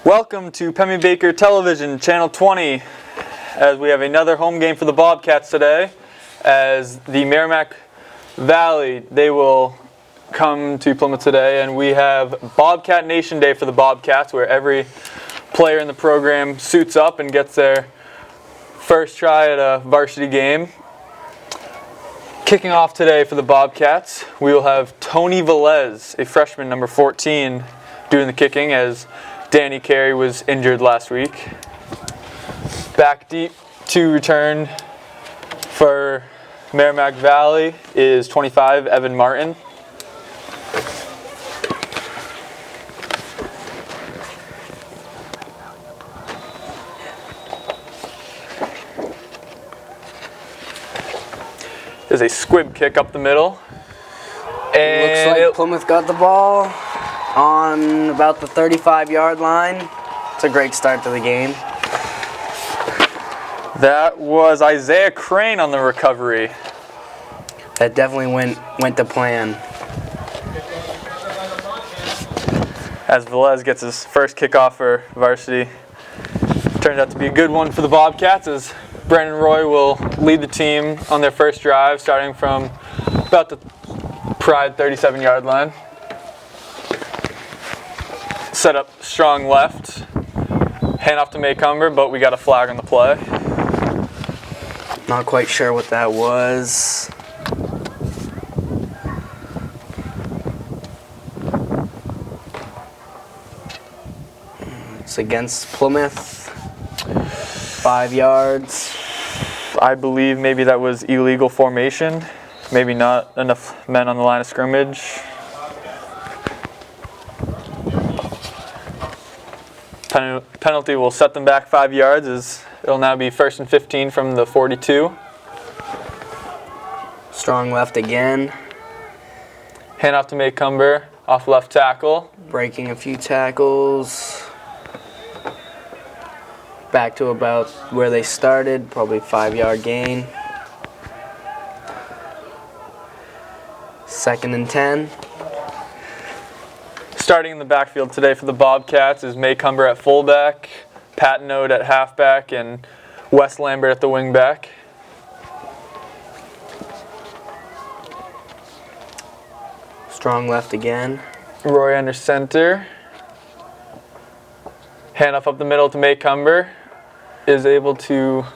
Welcome to Pemmy Baker Television, Channel 20, as we have another home game for the Bobcats today, as the Merrimack Valley, they will come to Plymouth today, and we have Bobcat Nation Day for the Bobcats, where every player in the program suits up and gets their first try at a varsity game. Kicking off today for the Bobcats, we will have Tony Velez, a freshman, number 14, doing the kicking, as Danny Carey was injured last week. Back deep to return for Merrimack Valley is 25, Evan Martin. There's a squib kick up the middle. And looks like Plymouth got the ball on about the 35-yard line. It's a great start to the game. That was Isaiah Crane on the recovery. That definitely went to plan. As Velez gets his first kickoff for varsity. Turned out to be a good one for the Bobcats, as Brandon Roy will lead the team on their first drive, starting from about the Pride 37-yard line. Set up strong left. Hand off to Maycumber, but we got a flag on the play. Not quite sure what that was. It's against Plymouth. 5 yards. I believe maybe that was illegal formation. Maybe not enough men on the line of scrimmage. Penalty will set them back 5 yards, as it'll now be 1st and 15 from the 42. Strong left again. Hand off to Maycumber, off left tackle. Breaking a few tackles. Back to about where they started, probably 5-yard gain. 2nd and 10. Starting in the backfield today for the Bobcats is Maycumber at fullback, Pat Node at halfback, and Wes Lambert at the wingback. Strong left again. Roy under center. Handoff up the middle to Maycumber. Is able to.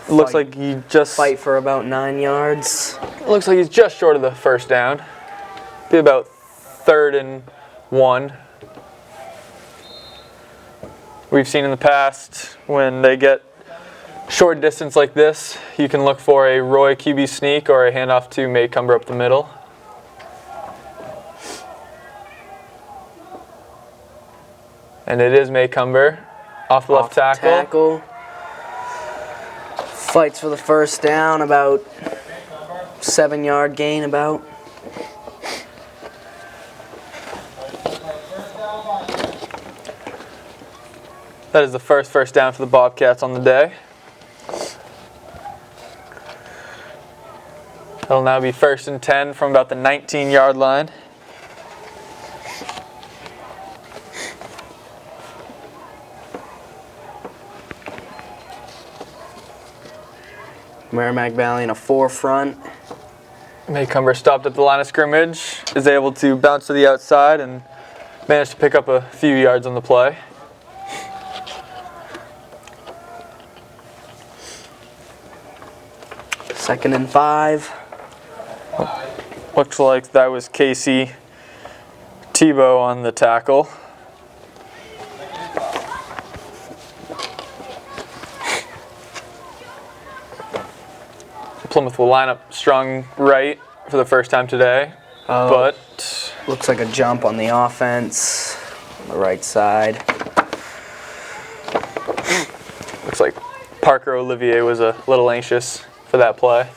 Looks like he just fight for about 9 yards. Looks like he's just short of the first down. Be about 3rd and 1. We've seen in the past when they get short distance like this, you can look for a Roy QB sneak or a handoff to Maycumber up the middle. And it is Maycumber off the left tackle. Fights for the first down, about 7-yard gain about. That is the first down for the Bobcats on the day. It'll now be 1st and 10 from about the 19-yard line. Merrimack Valley in a 4 front. Maycumber stopped at the line of scrimmage, is able to bounce to the outside and managed to pick up a few yards on the play. 2nd and 5. Looks like that was Casey Tebow on the tackle. Plymouth will line up strong right for the first time today, but looks like a jump on the offense on the right side. Looks like Parker Olivier was a little anxious for that play.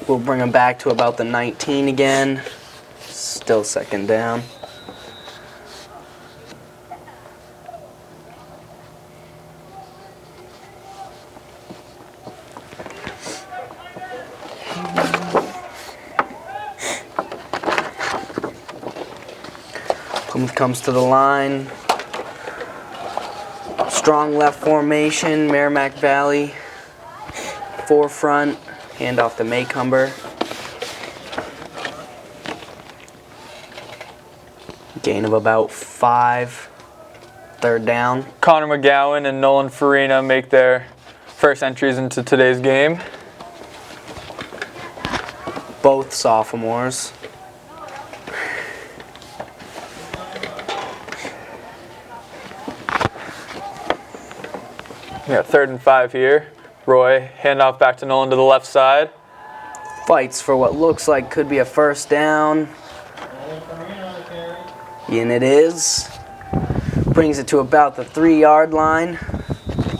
We'll bring him back to about the 19 again. Still 2nd down. Plymouth comes to the line. Strong left formation, Merrimack Valley. Forefront, handoff to Maycumber. Gain of about 5. Third down. Connor McGowan and Nolan Farina make their first entries into today's game. Both sophomores. We got 3rd and 5 here. Roy, handoff back to Nolan to the left side. Fights for what looks like could be a first down. And it is. Brings it to about the 3-yard line.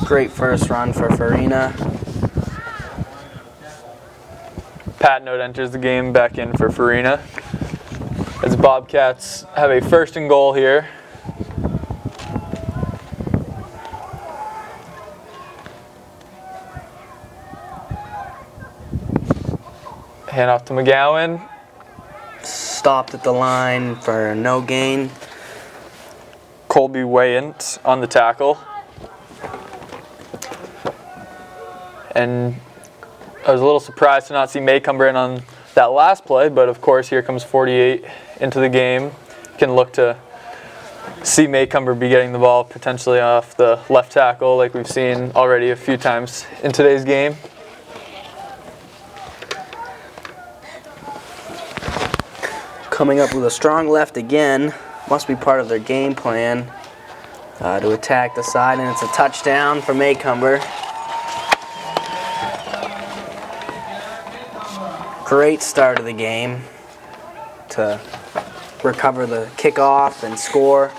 Great first run for Farina. Patnode enters the game back in for Farina. As Bobcats have a 1st and goal here. Handoff to McGowan. Stopped at the line for no gain. Colby Wayant on the tackle. And I was a little surprised to not see Maycumber in on that last play, but of course here comes 48 into the game. Can look to see Maycumber be getting the ball potentially off the left tackle like we've seen already a few times in today's game. Coming up with a strong left again. Must be part of their game plan to attack the side, and it's a touchdown for Maycumber. Great start of the game to recover the kickoff and score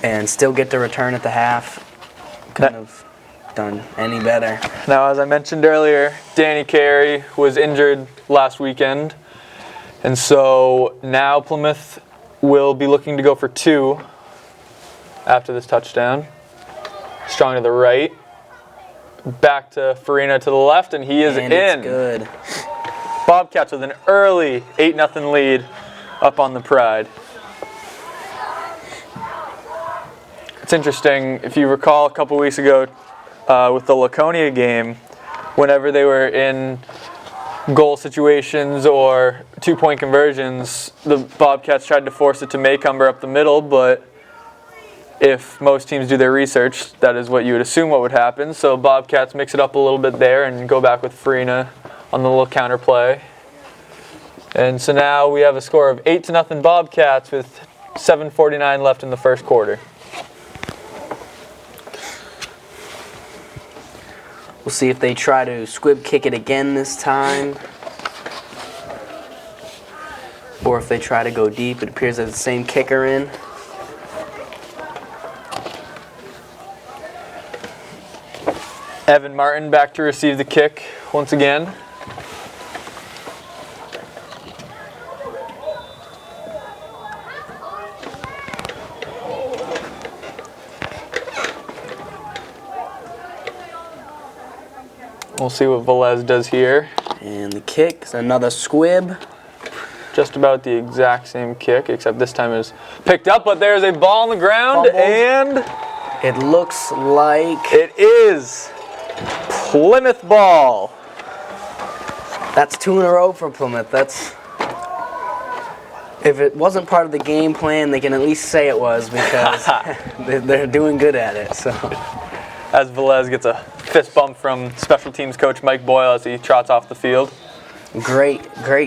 and still get the return at the half. Couldn't have done any better. Now, as I mentioned earlier, Danny Carey was injured last weekend, and so now Plymouth will be looking to go for 2 after this touchdown. Strong to the right. Back to Farina to the left, and he is and in. It's good. Bobcats with an early 8-0 lead up on the Pride. It's interesting, if you recall a couple weeks ago with the Laconia game, whenever they were in goal situations or 2-point conversions, the Bobcats tried to force it to Maycumber up the middle, but if most teams do their research, that is what you would assume what would happen. So Bobcats mix it up a little bit there and go back with Farina on the little counter play. And so now we have a score of 8-0 Bobcats with 7:49 left in the first quarter. We'll see if they try to squib kick it again this time, or if they try to go deep. It appears there's the same kicker in. Evan Martin back to receive the kick once again. We'll see what Velez does here. And the kick is another squib. Just about the exact same kick, except this time it was picked up, but there's a ball on the ground, Fumbled. and It looks like it is Plymouth ball. that's 2 in a row for Plymouth. That's, if it wasn't part of the game plan, they can at least say it was, because they're doing good at it. So As Velez gets a fist bump from special teams coach Mike Boyle as he trots off the field. great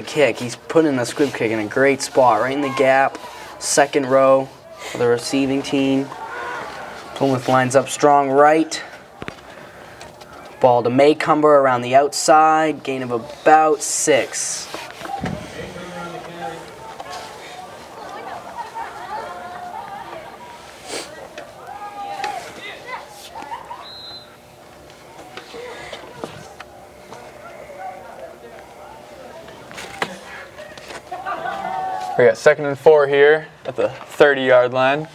kick. He's putting the squib kick in a great spot, right in the gap. Second row of the receiving team. Plymouth lines up strong right. Ball to Maycumber around the outside. Gain of about 6. We got 2nd and 4 here at the 30-yard line.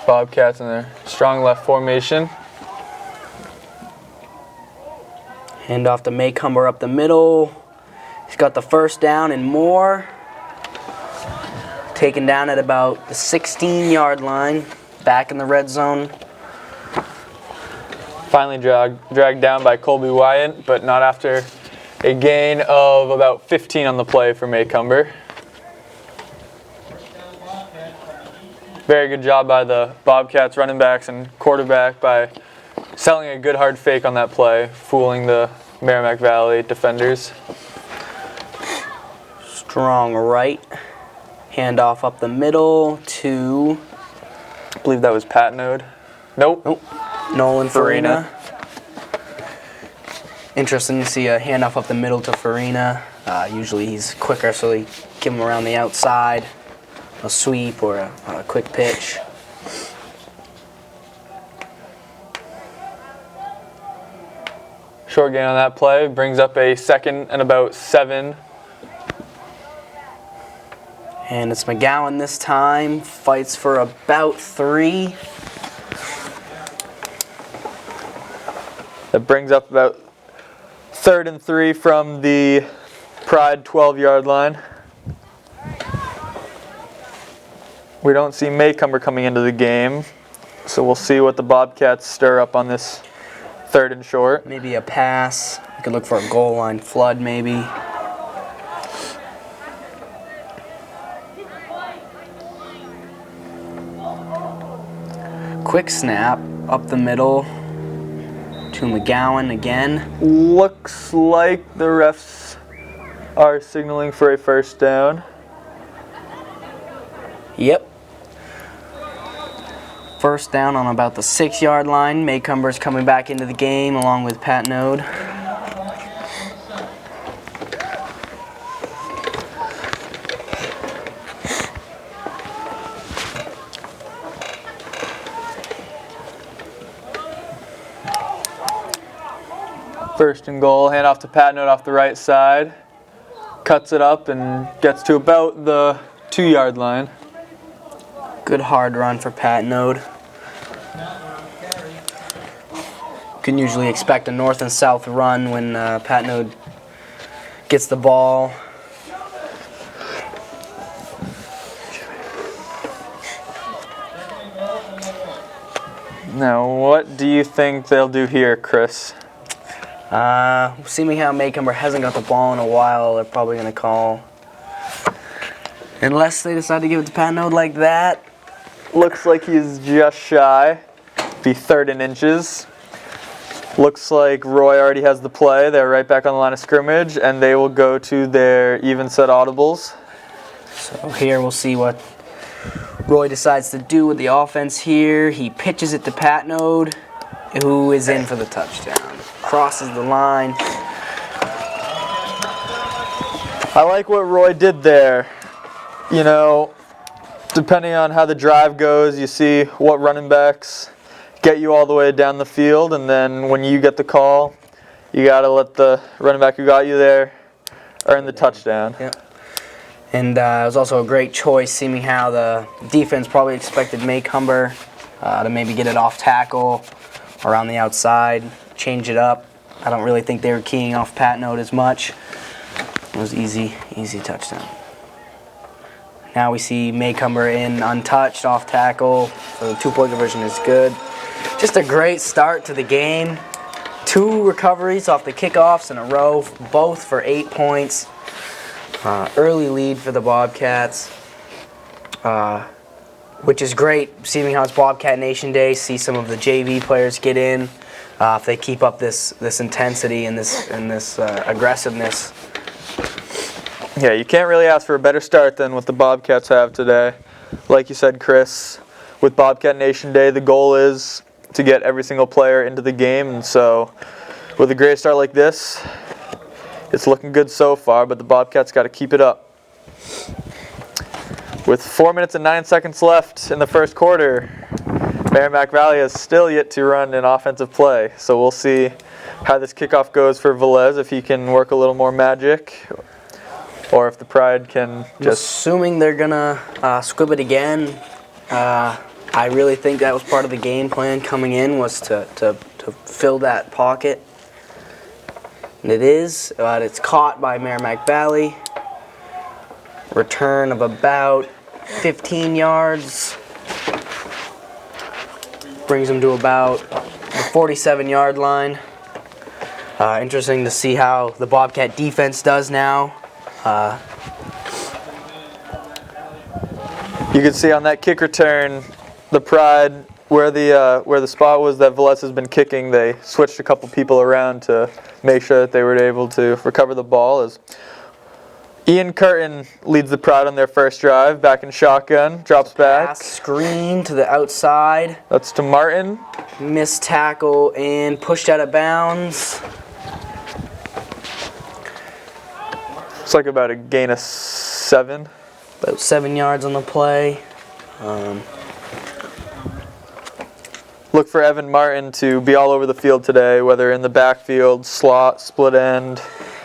Bobcats in their strong left formation. Hand off to Maycumber up the middle. He's got the first down and more. Taken down at about the 16-yard line. Back in the red zone. Finally dragged down by Colby Wyatt, but not after a gain of about 15 on the play for Maycumber. Very good job by the Bobcats running backs and quarterback by selling a good hard fake on that play, fooling the Merrimack Valley defenders. Strong right. Handoff up the middle to... I believe that was Penacook. Nope. Nolan Farina. Interesting to see a handoff up the middle to Farina. Usually he's quicker, so they give him around the outside. A sweep or a quick pitch. Short gain on that play brings up a 2nd and about 7. And it's McGowan this time. Fights for about 3. That brings up about 3rd and 3 from the Pride 12-yard line. We don't see Maycumber coming into the game, so we'll see what the Bobcats stir up on this 3rd and short. Maybe a pass. You could look for a goal line flood maybe. Quick snap up the middle to McGowan again. Looks like the refs are signaling for a first down. Yep. First down on about the 6-yard line. Maycumber's coming back into the game along with Penacook. First and goal, hand off to Penacook off the right side. Cuts it up and gets to about the 2-yard line. Good hard run for Penacook. Can usually expect a north and south run when Penacook gets the ball. Now, what do you think they'll do here, Chris? Seeming how Maycumber hasn't got the ball in a while, they're probably going to call. Unless they decide to give it to Penacook like that. Looks like he's just shy. Be 3rd and inches. Looks like Roy already has the play. They're right back on the line of scrimmage, and they will go to their even set audibles. So here we'll see what Roy decides to do with the offense here. He pitches it to Penacook, who is in for the touchdown. Crosses the line. I like what Roy did there. You know, depending on how the drive goes, you see what running backs get you all the way down the field, and then when you get the call, you got to let the running back who got you there earn the touchdown. Yep. And it was also a great choice, seeming how the defense probably expected Maycumber to maybe get it off tackle or on the outside, change it up. I don't really think they were keying off Penacook as much. It was easy touchdown. Now we see Maycumber in untouched, off tackle, so the 2-point conversion is good. Just a great start to the game. 2 recoveries off the kickoffs in a row, both for 8 points. Early lead for the Bobcats, which is great, seeing how it's Bobcat Nation Day. See some of the JV players get in. If they keep up this intensity and this aggressiveness. Yeah, you can't really ask for a better start than what the Bobcats have today. Like you said, Chris, with Bobcat Nation Day, the goal is to get every single player into the game, and so with a great start like this, it's looking good so far, but the Bobcats got to keep it up. With 4 minutes and 9 seconds left in the first quarter, Merrimack Valley has still yet to run an offensive play, so we'll see how this kickoff goes for Velez, if he can work a little more magic, or if the Pride can just... Assuming they're going to squib it again, I really think that was part of the game plan coming in, was to fill that pocket. And it is, but it's caught by Merrimack Valley. Return of about 15 yards. Brings them to about the 47-yard line. Interesting to see how the Bobcat defense does now. You can see on that kick return, the Pride, where the spot was that Velez has been kicking, they switched a couple people around to make sure that they were able to recover the ball. As Ian Curtin leads the Pride on their first drive, back in shotgun, drops back. Pass, screen to the outside. That's to Martin. Missed tackle and pushed out of bounds. It's like about a gain of 7. About 7 yards on the play. Look for Evan Martin to be all over the field today, whether in the backfield, slot, split end.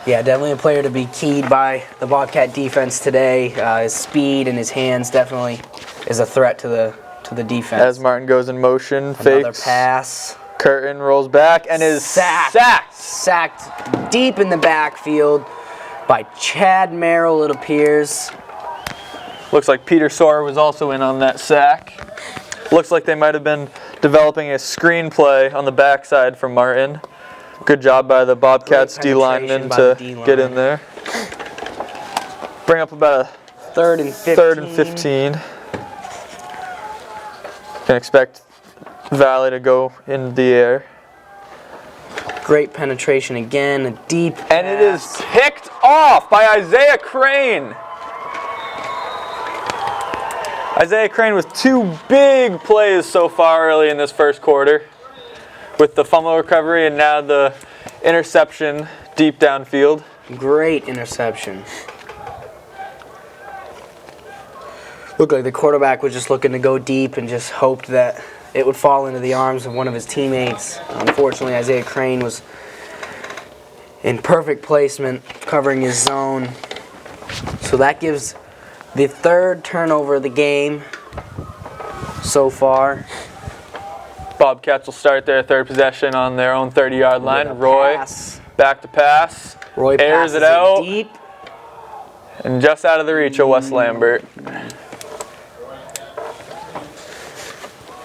Yeah, definitely a player to be keyed by the Bobcat defense today. His speed and his hands definitely is a threat to the defense. As Martin goes in motion, Another fakes. pass. Curtin rolls back and is sacked. Sacked deep in the backfield by Chad Merrill, it appears. Looks like Peter Sorer was also in on that sack. Looks like they might have been developing a screenplay on the backside from Martin. Good job by the Bobcats D lineman to get in there. Bring up about a 3rd and 15. 3rd and 15. Can expect Valley to go in the air. Great penetration again, a deep pass. And it is picked off by Isaiah Crane. Isaiah Crane with 2 big plays so far early in this first quarter, with the fumble recovery and now the interception deep downfield. Great interception. Looked like the quarterback was just looking to go deep and just hoped that it would fall into the arms of one of his teammates. Unfortunately, Isaiah Crane was in perfect placement, covering his zone. So that gives the 3rd turnover of the game so far. Bobcats will start their 3rd possession on their own 30-yard line. Roy Pass. back to pass. Roy airs passes it out. deep. And just out of the reach of Wes Lambert.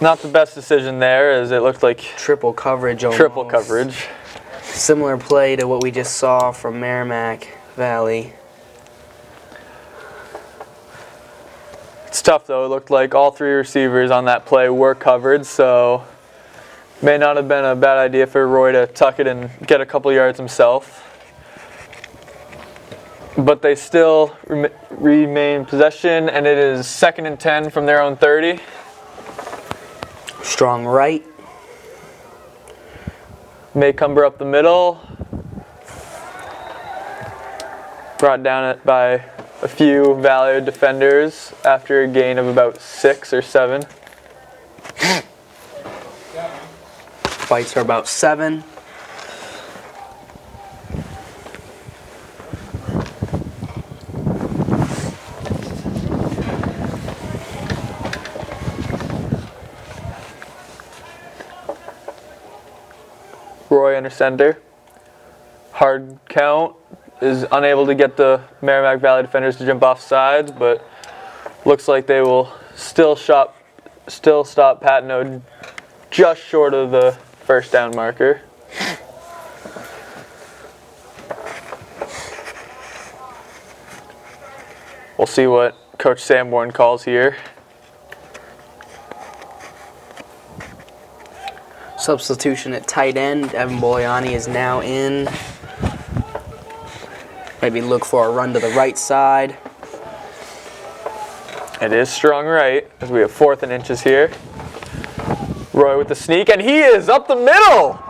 Not the best decision there, as it looked like Triple coverage almost. triple coverage. Similar play to what we just saw from Merrimack Valley. It's tough though. It looked like all 3 receivers on that play were covered, so may not have been a bad idea for Roy to tuck it and get a couple yards himself. But they still remain possession, and it is 2nd and 10 from their own 30. Strong right. Maycumber up the middle. Brought down by a few Valley defenders after a gain of about 6 or 7. Fights are about 7. Roy under center. Hard count. Is unable to get the Merrimack Valley defenders to jump off sides, but looks like they will still stop Patno just short of the 1st down marker. We'll see what Coach Sanborn calls here. Substitution at tight end. Evan Bogliani is now in. Maybe look for a run to the right side. It is strong right, as we have 4th and inches here. Roy with the sneak, and he is up the middle!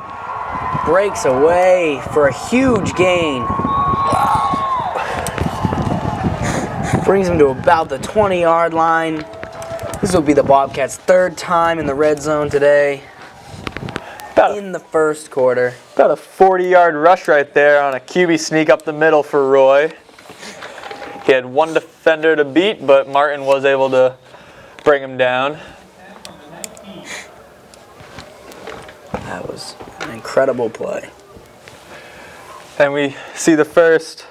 Breaks away for a huge gain. Brings him to about the 20-yard line. This will be the Bobcats' 3rd time in the red zone today. In the first quarter. About a 40-yard rush right there on a QB sneak up the middle for Roy. He had 1 defender to beat, but Martin was able to bring him down. That was an incredible play. And we see the first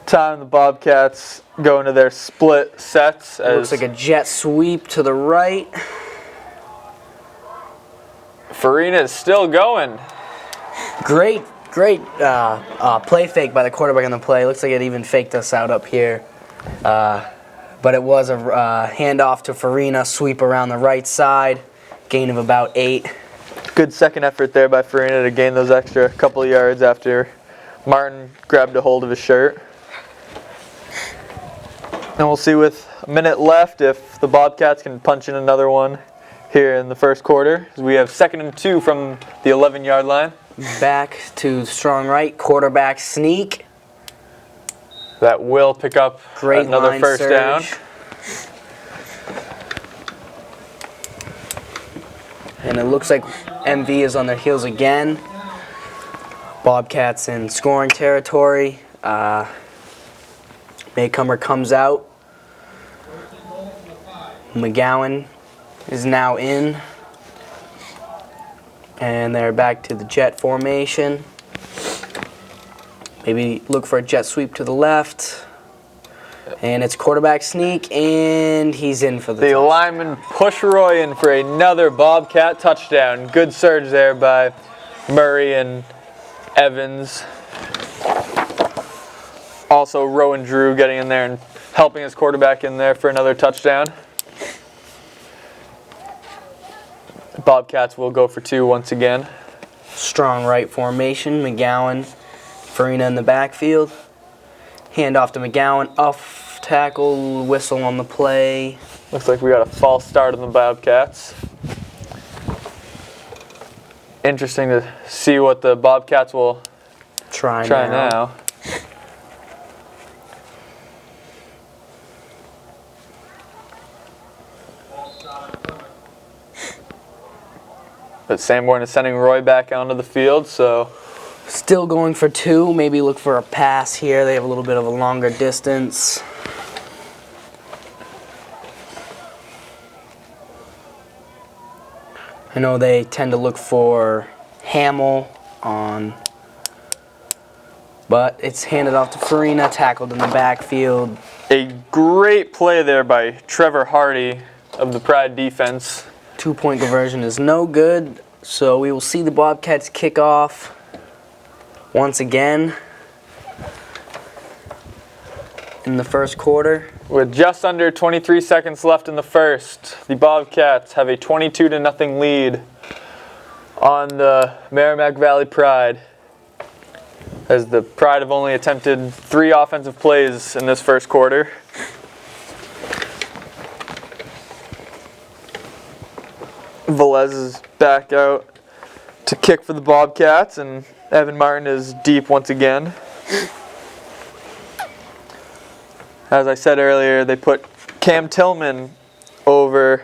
time the Bobcats go into their split sets. It looks like a jet sweep to the right. Farina is still going. Great play fake by the quarterback on the play. Looks like it even faked us out up here. But it was a handoff to Farina, sweep around the right side, gain of about 8. Good second effort there by Farina to gain those extra couple of yards after Martin grabbed a hold of his shirt. And we'll see with a minute left if the Bobcats can punch in another one here in the first quarter. We have 2nd and 2 from the 11-yard line. Back to strong right, quarterback sneak. That will pick up another line first surge. down. And it looks like MV is on their heels again. Bobcats in scoring territory. Maycomer comes out. McGowan is now in. And they're back to the jet formation. Maybe look for a jet sweep to the left. And it's quarterback sneak, and he's in for the touchdown. Lineman push Roy in for another Bobcat touchdown. Good surge there by Murray and Evans. Also Rowan Drew getting in there and helping his quarterback in there for another touchdown. Bobcats will go for 2 once again. Strong right formation. McGowan, Farina in the backfield. Hand off to McGowan. Off tackle, whistle on the play. Looks like we got a false start on the Bobcats. Interesting to see what the Bobcats will Try now. But Sanborn is sending Roy back onto the field, so Still going for 2. Maybe look for a pass here. They have a little bit of a longer distance. I know they tend to look for Hamill on, but it's handed off to Farina, tackled in the backfield. a great play there by Trevor Hardy of the Pride defense. 2-point conversion is no good, so we will see the Bobcats kick off once again in the first quarter. With just under 23 seconds left in the first, the Bobcats have a 22-0 lead on the Merrimack Valley Pride, as the Pride have only attempted 3 offensive plays in this first quarter. Velez is back out to kick for the Bobcats, and Evan Martin is deep once again. As I said earlier, they put Cam Tillman over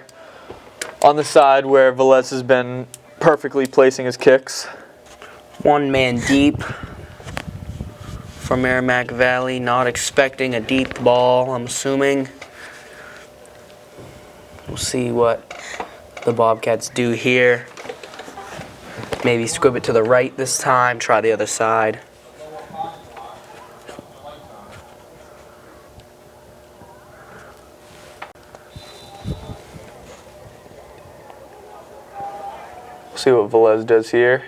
on the side where Velez has been perfectly placing his kicks. 1 man deep for Merrimack Valley, not expecting a deep ball, I'm assuming. We'll see what the Bobcats do here. Maybe squib it to the right this time, try the other side. See what Velez does here.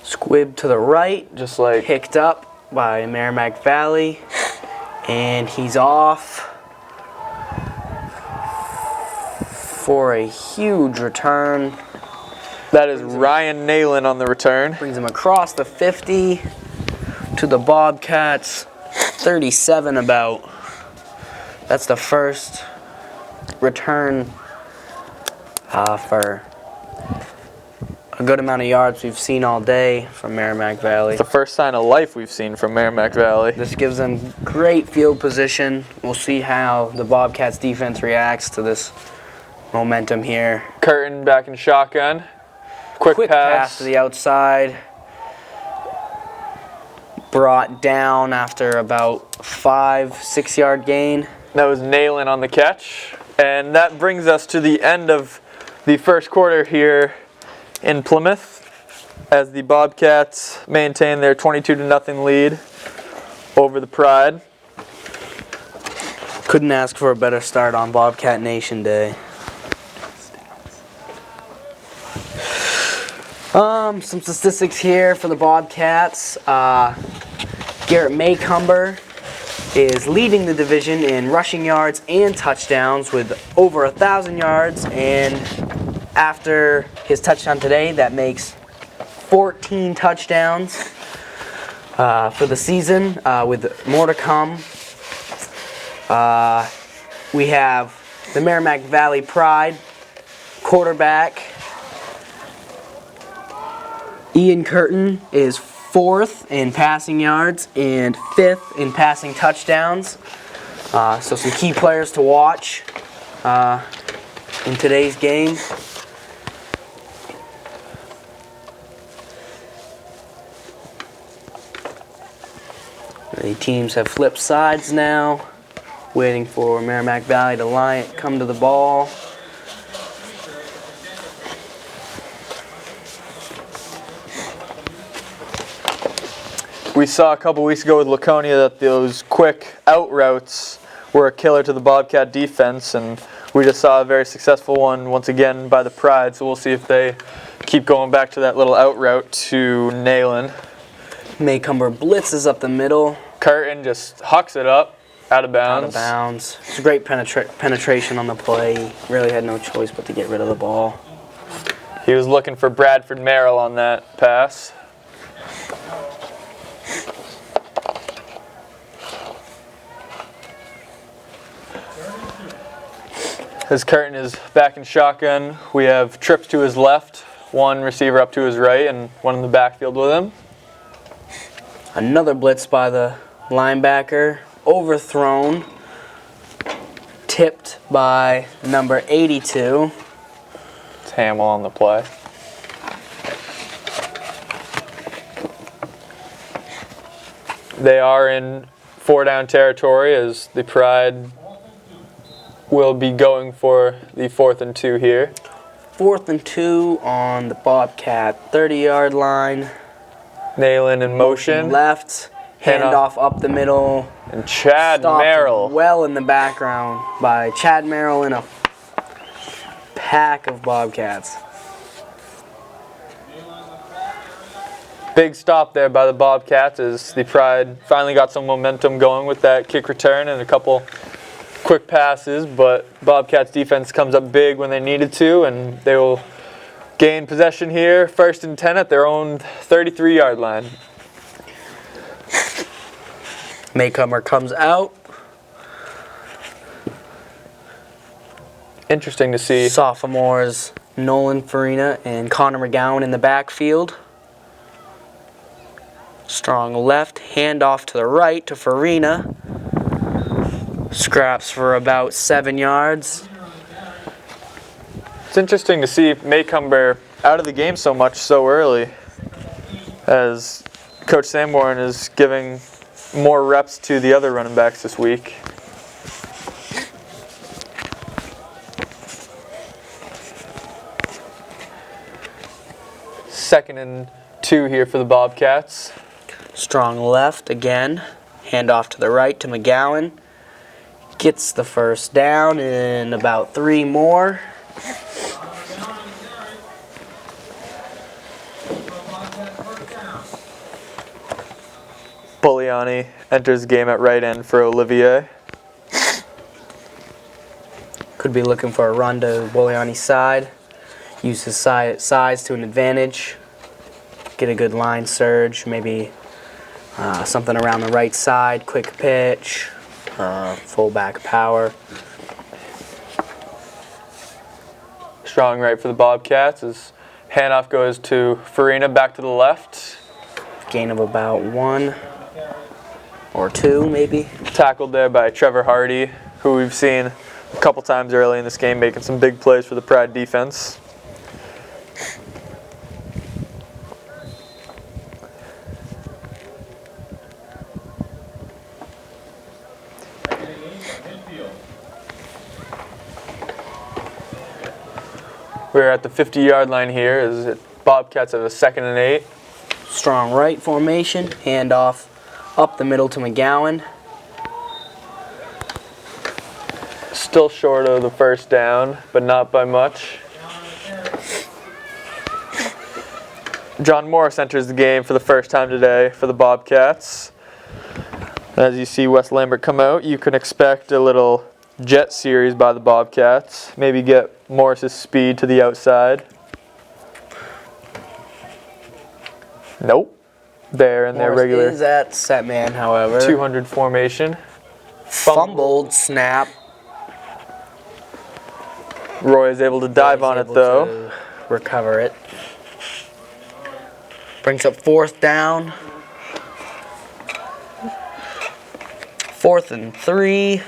Squib to the right, Just like picked up by Merrimack Valley, and he's off for a huge return. that is Ryan Nalen on the return. Brings him across the 50 to the Bobcats, 37 about. That's the first return for a good amount of yards we've seen all day from Merrimack Valley. The first sign of life we've seen from Merrimack Valley. This gives them great field position. We'll see how the Bobcats defense reacts to this momentum here. Curtin back in shotgun. Quick pass. to the outside. Brought down after about 5-6 yard gain. That was Nalen on the catch. And that brings us to the end of the first quarter here in Plymouth. as the Bobcats maintain their 22-0 lead over the Pride. Couldn't ask for a better start on Bobcat Nation Day. Some statistics here for the Bobcats. Garrett Maycumber is leading the division in rushing yards and touchdowns with over 1,000 yards, and after his touchdown today, that makes 14 touchdowns for the season, with more to come. We have the Merrimack Valley Pride quarterback Ian Curtin is 4th in passing yards and 5th in passing touchdowns. So some key players to watch in today's game. The teams have flipped sides now, waiting for Merrimack Valley to come to the ball. We saw a couple weeks ago with Laconia that those quick out routes were a killer to the Bobcat defense, and we just saw a very successful one once again by the Pride, so we'll see if they keep going back to that little out route to Nayland. Maycumber blitzes up the middle. Curtin just hucks it up, out of bounds. Out of bounds. It's a great penetration on the play. He really had no choice but to get rid of the ball. He was looking for Bradford Merrill on that pass. As Curtin is back in shotgun, we have trips to his left, one receiver up to his right, and one in the backfield with him. Another blitz by the linebacker, overthrown, tipped by number 82. It's Hamill on the play. They are in 4-down territory as the Pride will be going for the 4th and 2 here. 4th and 2 on the Bobcat 30-yard line. Nayland in motion. Left, handoff up the middle. And Chad Stopped Merrill. well in the background by Chad Merrill and a pack of Bobcats. Big stop there by the Bobcats as the Pride finally got some momentum going with that kick return and a couple quick passes, but Bobcats defense comes up big when they needed to, and they will gain possession here, 1st and 10 at their own 33-yard line. Maycumber comes out. Interesting to see. Sophomores Nolan Farina and Connor McGowan in the backfield. Strong left, handoff to the right to Farina. Scraps for about 7 yards. It's interesting to see Maycumber out of the game so much so early, as Coach Sanborn is giving more reps to the other running backs this week. Second and 2 here for the Bobcats. Strong left again. Handoff to the right to McGowan. Gets the first down and about 3 more. Poliani enters the game at right end for Olivier. Could be looking for a run to Poliani's side. Use his size to an advantage. Get a good line surge, maybe something around the right side, quick pitch. Fullback power. Strong right for the Bobcats as handoff goes to Farina back to the left. Gain of about 1 or 2 maybe. Tackled there by Trevor Hardy, who we've seen a couple times early in this game making some big plays for the Pride defense. We're at the 50-yard line here as Bobcats have a 2nd and 8. Strong right formation. Handoff up the middle to McGowan. Still short of the first down, but not by much. John Morris enters the game for the first time today for the Bobcats. As you see Wes Lambert come out, you can expect a little jet series by the Bobcats. Maybe get Morris's speed to the outside. Nope. They're in their regular is at set man, however. 200 formation. Fumbled snap. Roy is able to dive on it though. To recover it. Brings up 4th down. 4th and 3.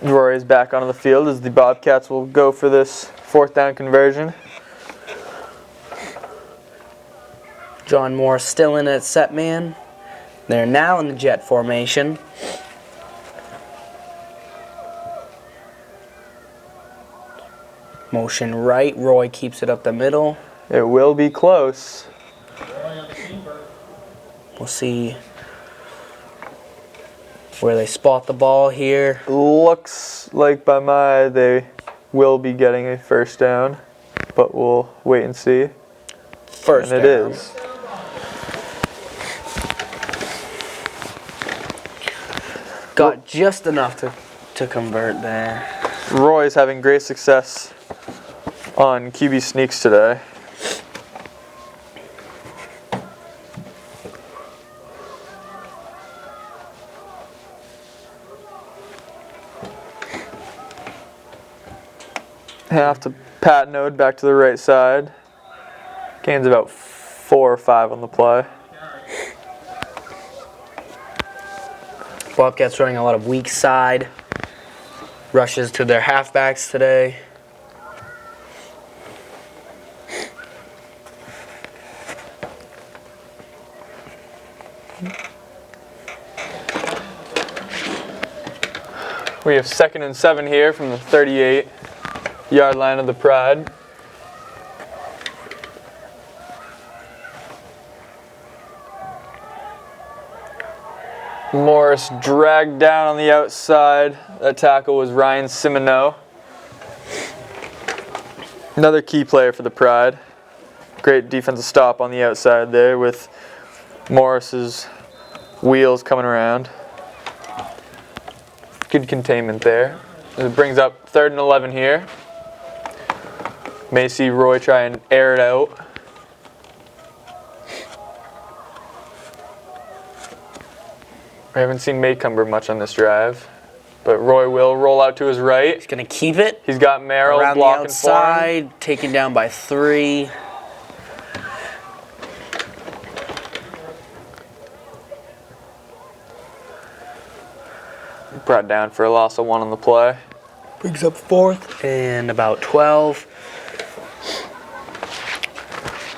Roy is back onto the field as the Bobcats will go for this 4th down conversion. John Moore still in at set man. They're now in the jet formation. Motion right. Roy keeps it up the middle. It will be close. We'll see where they spot the ball here. Looks like by my eye they will be getting a 1st down, but we'll wait and see. First and down. It is. Got just enough to convert there. Roy's having great success on QB sneaks today. Half to Pat Node back to the right side. Gains about 4 or 5 on the play. Bobcats running a lot of weak side rushes to their halfbacks today. We have 2nd and 7 here from the 38-yard line of the Pride. Morris dragged down on the outside. That tackle was Ryan Simoneau. Another key player for the Pride. Great defensive stop on the outside there with Morris's wheels coming around. Good containment there. It brings up 3rd and 11 here. May see Roy try and air it out. I haven't seen Maycumber much on this drive, but Roy will roll out to his right. He's going to keep it. He's got Merrill around blocking the outside, for him. taken down by 3. Brought down for a loss of 1 on the play. Brings up 4th and about 12.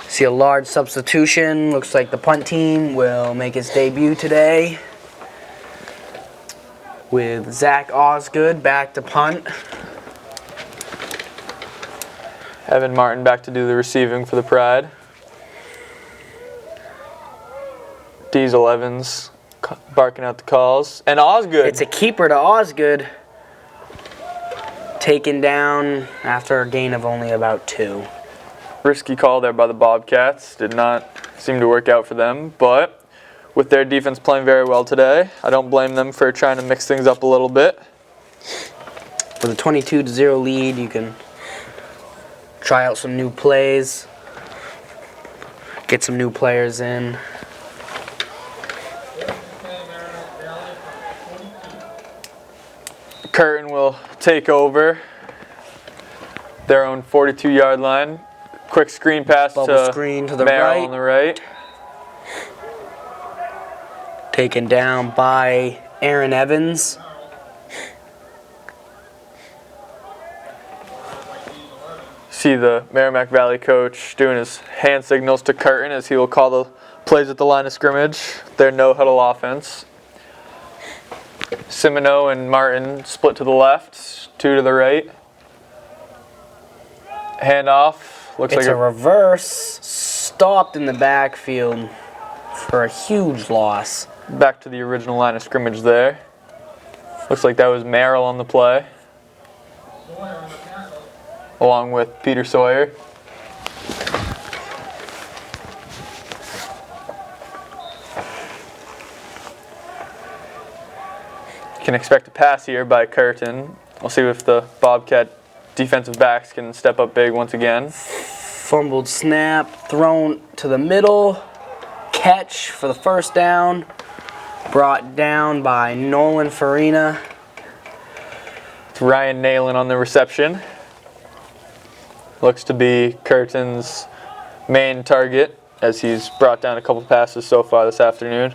See a large substitution. Looks like the punt team will make its debut today, with Zach Osgood back to punt. Evan Martin back to do the receiving for the Pride. Diesel Evans barking out the calls. And Osgood. It's a keeper to Osgood. Taken down after a gain of only about 2. Risky call there by the Bobcats. Did not seem to work out for them, but with their defense playing very well today, I don't blame them for trying to mix things up a little bit. With a 22-0 lead, you can try out some new plays, get some new players in. Curtin will take over their own 42-yard line. Quick screen pass Bubble screen to the Merrill right. on the right. Taken down by Aaron Evans. See the Merrimack Valley coach doing his hand signals to Curtin as he will call the plays at the line of scrimmage. Their no-huddle offense. Simino and Martin split to the left, 2 to the right. Handoff. Looks It's like a reverse. Stopped in the backfield for a huge loss. back to the original line of scrimmage there. Looks like that was Merrill on the play, along with Peter Sawyer. Can expect a pass here by Curtin. We'll see if the Bobcat defensive backs can step up big once again. Fumbled snap, thrown to the middle, catch for the first down, brought down by Nolan Farina. It's Ryan Nalen on the reception. Looks to be Curtin's main target, as he's brought down a couple passes so far this afternoon.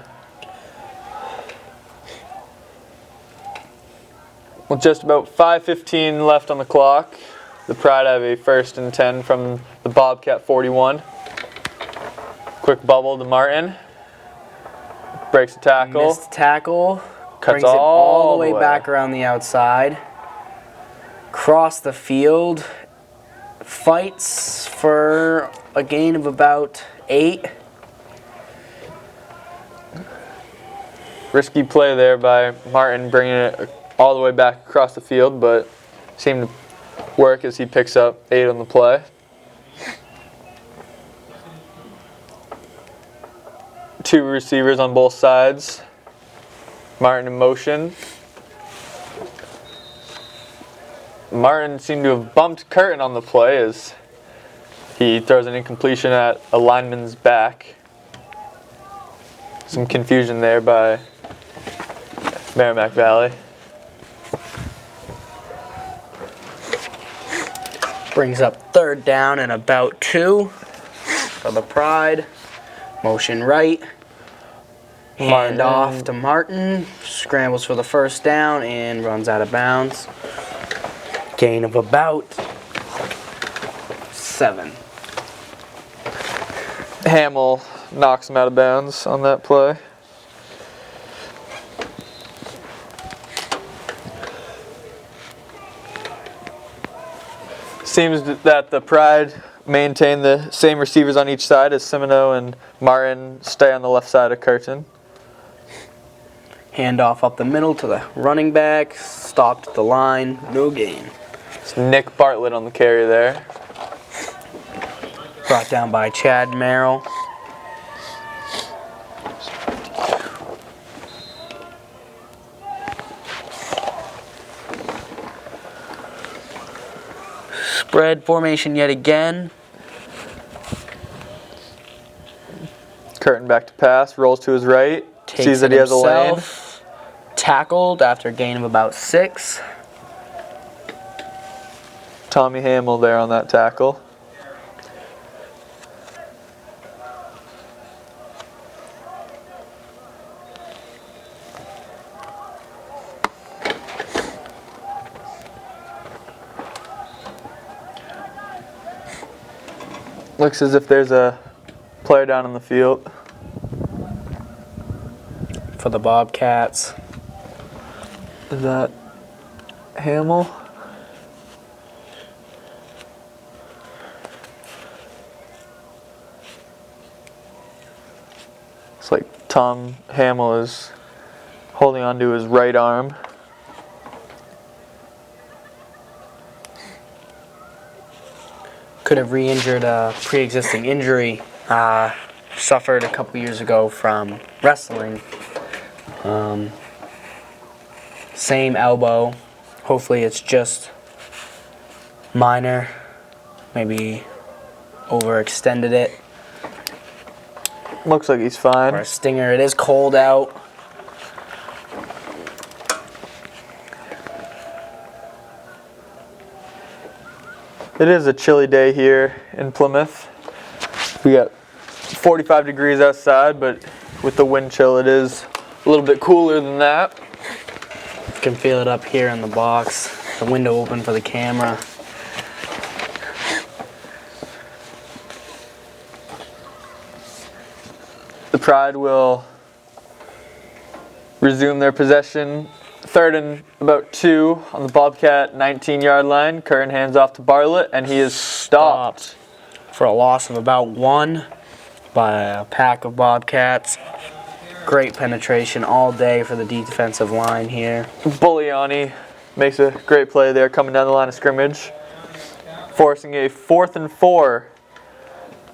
With just about 5:15 left on the clock, the Pride have a 1st and 10 from the Bobcat 41. Quick bubble to Martin. Breaks the tackle. Missed tackle. Cuts Brings it all the way back around the outside. Cross the field. Fights for a gain of about 8. Risky play there by Martin, bringing it all the way back across the field, but seemed to work as he picks up 8 on the play. Two receivers on both sides. Martin in motion. Martin seemed to have bumped Curtin on the play as he throws an incompletion at a lineman's back. Some confusion there by Merrimack Valley. Brings up 3rd down and about 2 for the Pride. Motion right. Hand off to Martin. Scrambles for the first down and runs out of bounds. Gain of about 7. Hamill knocks him out of bounds on that play. Seems that the Pride maintain the same receivers on each side as Simino and Martin stay on the left side of Curtin. Handoff up the middle to the running back. Stopped at the line. No gain. It's Nick Bartlett on the carry there. Brought down by Chad Merrill. Spread formation yet again. Curtin back to pass, rolls to his right, Takes sees that it he has a lane. himself. Tackled after a gain of about 6. Tommy Hamill there on that tackle. Looks as if there's a player down on the field. For the Bobcats. Is that Hamill? It's like Tom Hamill is holding onto his right arm. Could have re-injured a pre-existing injury suffered a couple years ago from wrestling. Same elbow. Hopefully it's just minor. Maybe overextended it. Looks like he's fine. Or a stinger. It is cold out. It is a chilly day here in Plymouth. We got 45 degrees outside, but with the wind chill it is a little bit cooler than that. You can feel it up here in the box. The window open for the camera. The Pride will resume their possession 3rd and about 2 on the Bobcat 19-yard line. Curran hands off to Bartlett, and he is stopped. For a loss of about 1 by a pack of Bobcats. Great penetration all day for the defensive line here. Bulliani makes a great play there coming down the line of scrimmage, forcing a 4th and 4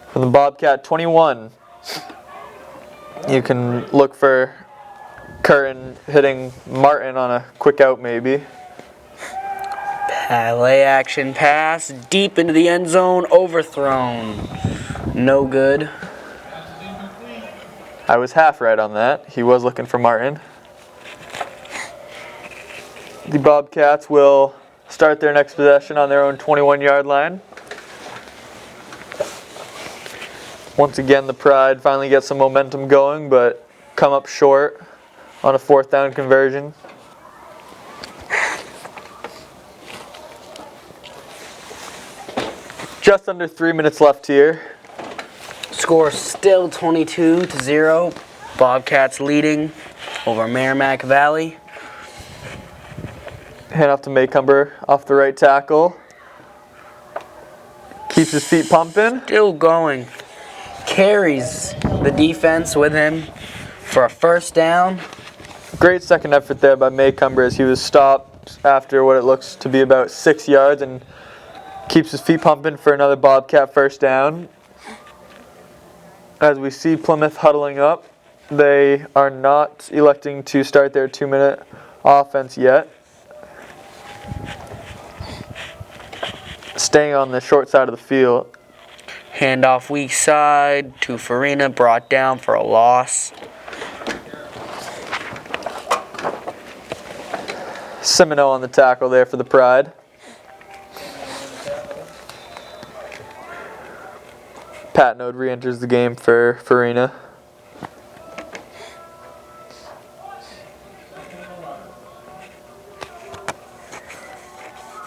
from the Bobcat 21. You can look for Curran hitting Martin on a quick out maybe. Play action pass deep into the end zone, overthrown. No good. I was half right on that. He was looking for Martin. The Bobcats will start their next possession on their own 21-yard line. Once again, the Pride finally gets some momentum going, but come up short on a 4th down conversion. Just under 3 minutes left here. Score still 22-0. Bobcats leading over Merrimack Valley. Hand off to Maycumber off the right tackle. Keeps his feet pumping. Still going. Carries the defense with him for a 1st down. Great second effort there by Maycumber as he was stopped after what it looks to be about 6 yards and keeps his feet pumping for another Bobcat 1st down. As we see Plymouth huddling up, they are not electing to start their 2-minute offense yet. Staying on the short side of the field. Handoff weak side to Farina, brought down for a loss. Semino on the tackle there for the Pride. Patnode re-enters the game for Farina.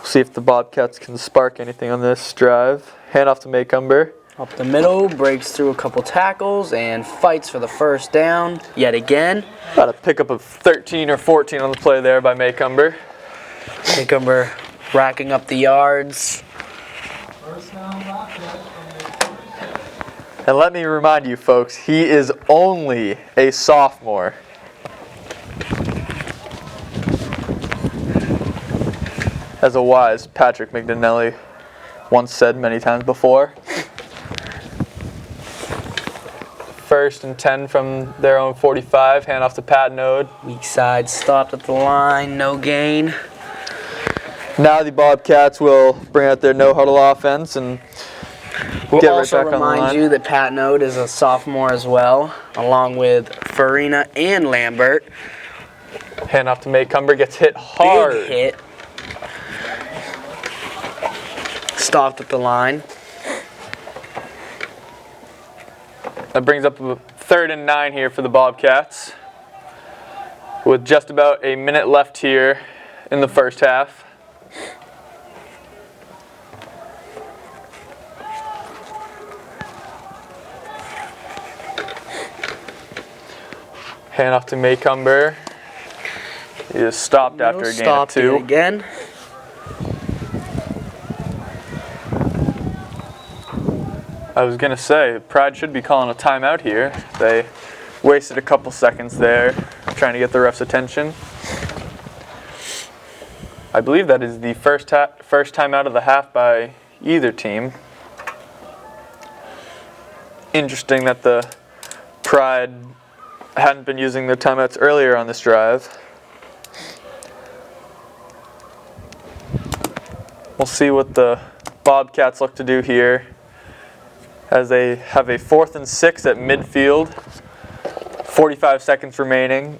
See if the Bobcats can spark anything on this drive. Hand off to Maycumber. Up the middle, breaks through a couple tackles and fights for the 1st down yet again. About a pickup of 13 or 14 on the play there by Maycumber. Maycumber racking up the yards. And let me remind you folks, he is only a sophomore. As a wise Patrick McDonnelly once said many times before. 1st and 10 from their own 45, hand off to Patnode. Weak side stopped at the line, no gain. Now the Bobcats will bring out their no-huddle offense and We'll get right also back on the remind line. you that Patnode is a sophomore as well, along with Farina and Lambert. Hand off to Maycumber, gets hit hard. Big hit. Stopped at the line. That brings up a 3rd and 9 here for the Bobcats, with just about a minute left here in the 1st half. Hand off to Maycumber. He is stopped after a gain of 2. Again. I was going to say, Pride should be calling a timeout here. They wasted a couple seconds there trying to get the ref's attention. I believe that is the first timeout of the half by either team. Interesting that the Pride hadn't been using their timeouts earlier on this drive. We'll see what the Bobcats look to do here as they have a 4th and 6 at midfield. 45 seconds remaining.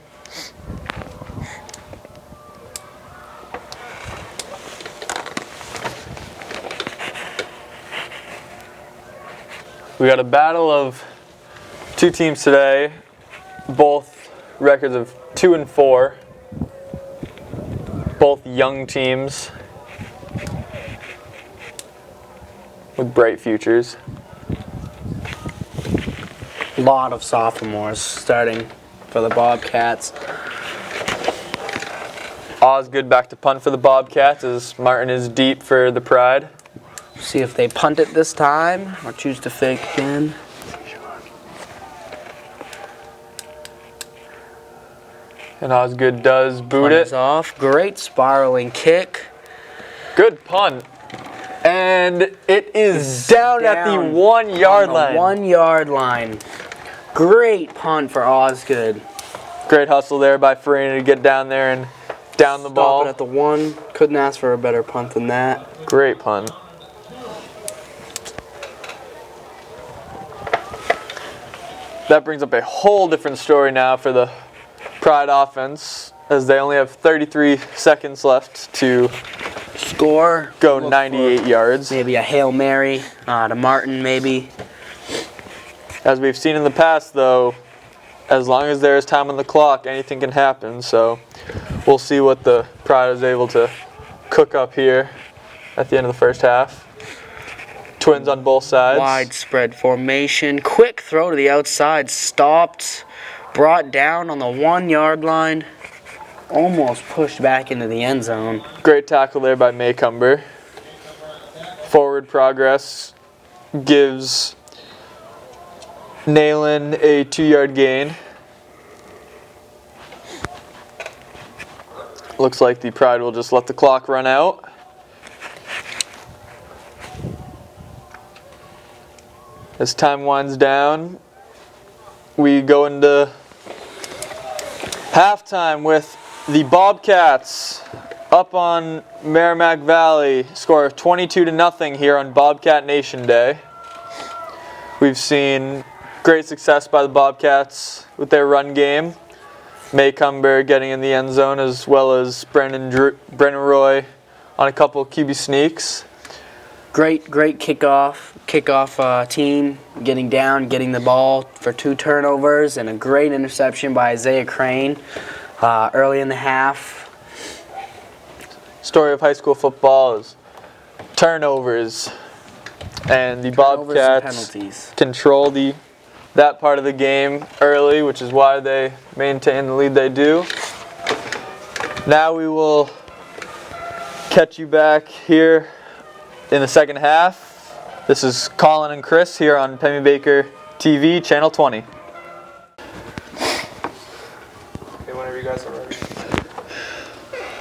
We got a battle of 2 teams today, both records of 2 and 4, both young teams with bright futures. A lot of sophomores starting for the Bobcats. Osgood back to punt for the Bobcats as Martin is deep for the Pride. See if they punt it this time or choose to fake again. And Osgood does boot Punt it. is off. Great spiraling kick. Good punt. And it is down at the 1 yard line. 1 yard line. Great punt for Osgood. Great hustle there by Farina to get down there and down the ball. Stop it at the 1. Couldn't ask for a better punt than that. Great punt. That brings up a whole different story now for the Pride offense, as they only have 33 seconds left to Score. go Look 98 for yards. maybe a Hail Mary to Martin, maybe. As we've seen in the past, though, as long as there is time on the clock, anything can happen. So we'll see what the Pride is able to cook up here at the end of the first half. Twins on both sides. Widespread formation. Quick throw to the outside. Stopped. Brought down on the 1 yard line. Almost pushed back into the end zone. Great tackle there by Maycumber. Forward progress gives Nayland a 2 yard gain. Looks like the Pride will just let the clock run out. As time winds down, we go into halftime with the Bobcats up on Merrimack Valley, score of 22-0 here on Bobcat Nation Day. We've seen great success by the Bobcats with their run game. Maycumber getting in the end zone, as well as Brennan Roy on a couple of QB sneaks. Great kickoff team, getting down, getting the ball for 2 turnovers, and a great interception by Isaiah Crane early in the half. Story of high school football is turnovers, and the Turnovers and Bobcats penalties. control that part of the game early, which is why they maintain the lead they do. Now we will catch you back here in the second half. This is Colin and Chris here on Pennybaker TV, Channel 20. Okay, whenever you guys are ready.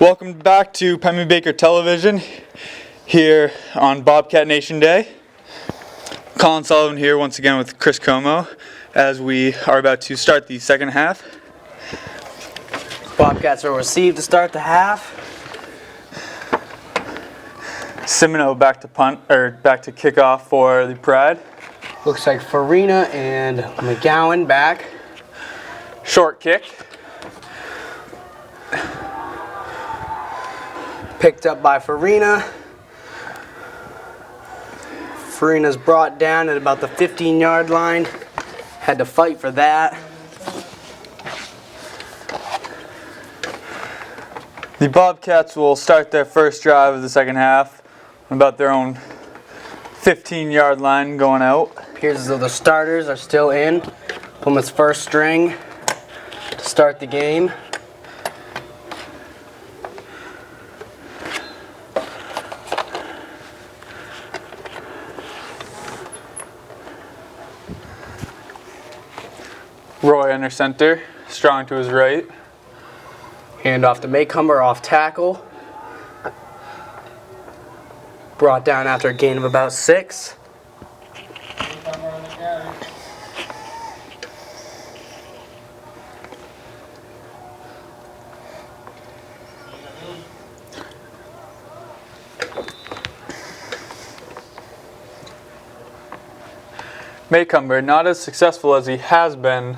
Welcome back to Pennybaker Television here on Bobcat Nation Day. Colin Sullivan here once again with Chris Como as we are about to start the second half. Bobcats will receive to start the half. Simino back to kickoff for the Pride. Looks like Farina and McGowan back. Short kick. Picked up by Farina. Farina's brought down at about the 15-yard line. Had to fight for that. The Bobcats will start their first drive of the second half on about their own 15-yard line going out. Appears as though the starters are still in. Plymouth's first string to start the game. Roy under center, strong to his right. Hand off to Maycumber off tackle. Brought down after a gain of about 6. Maycumber, not as successful as he has been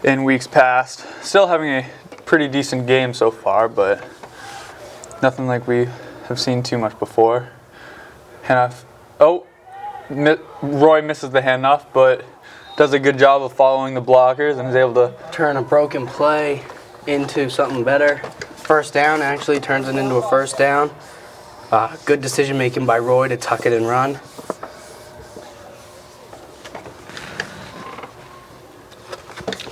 in weeks past. Still having a pretty decent game so far, but nothing like we have seen too much before. Handoff. Roy misses the handoff, but does a good job of following the blockers and is able to Turn a broken play into something better. First down actually turns it into a first down. Good decision making by Roy to tuck it and run.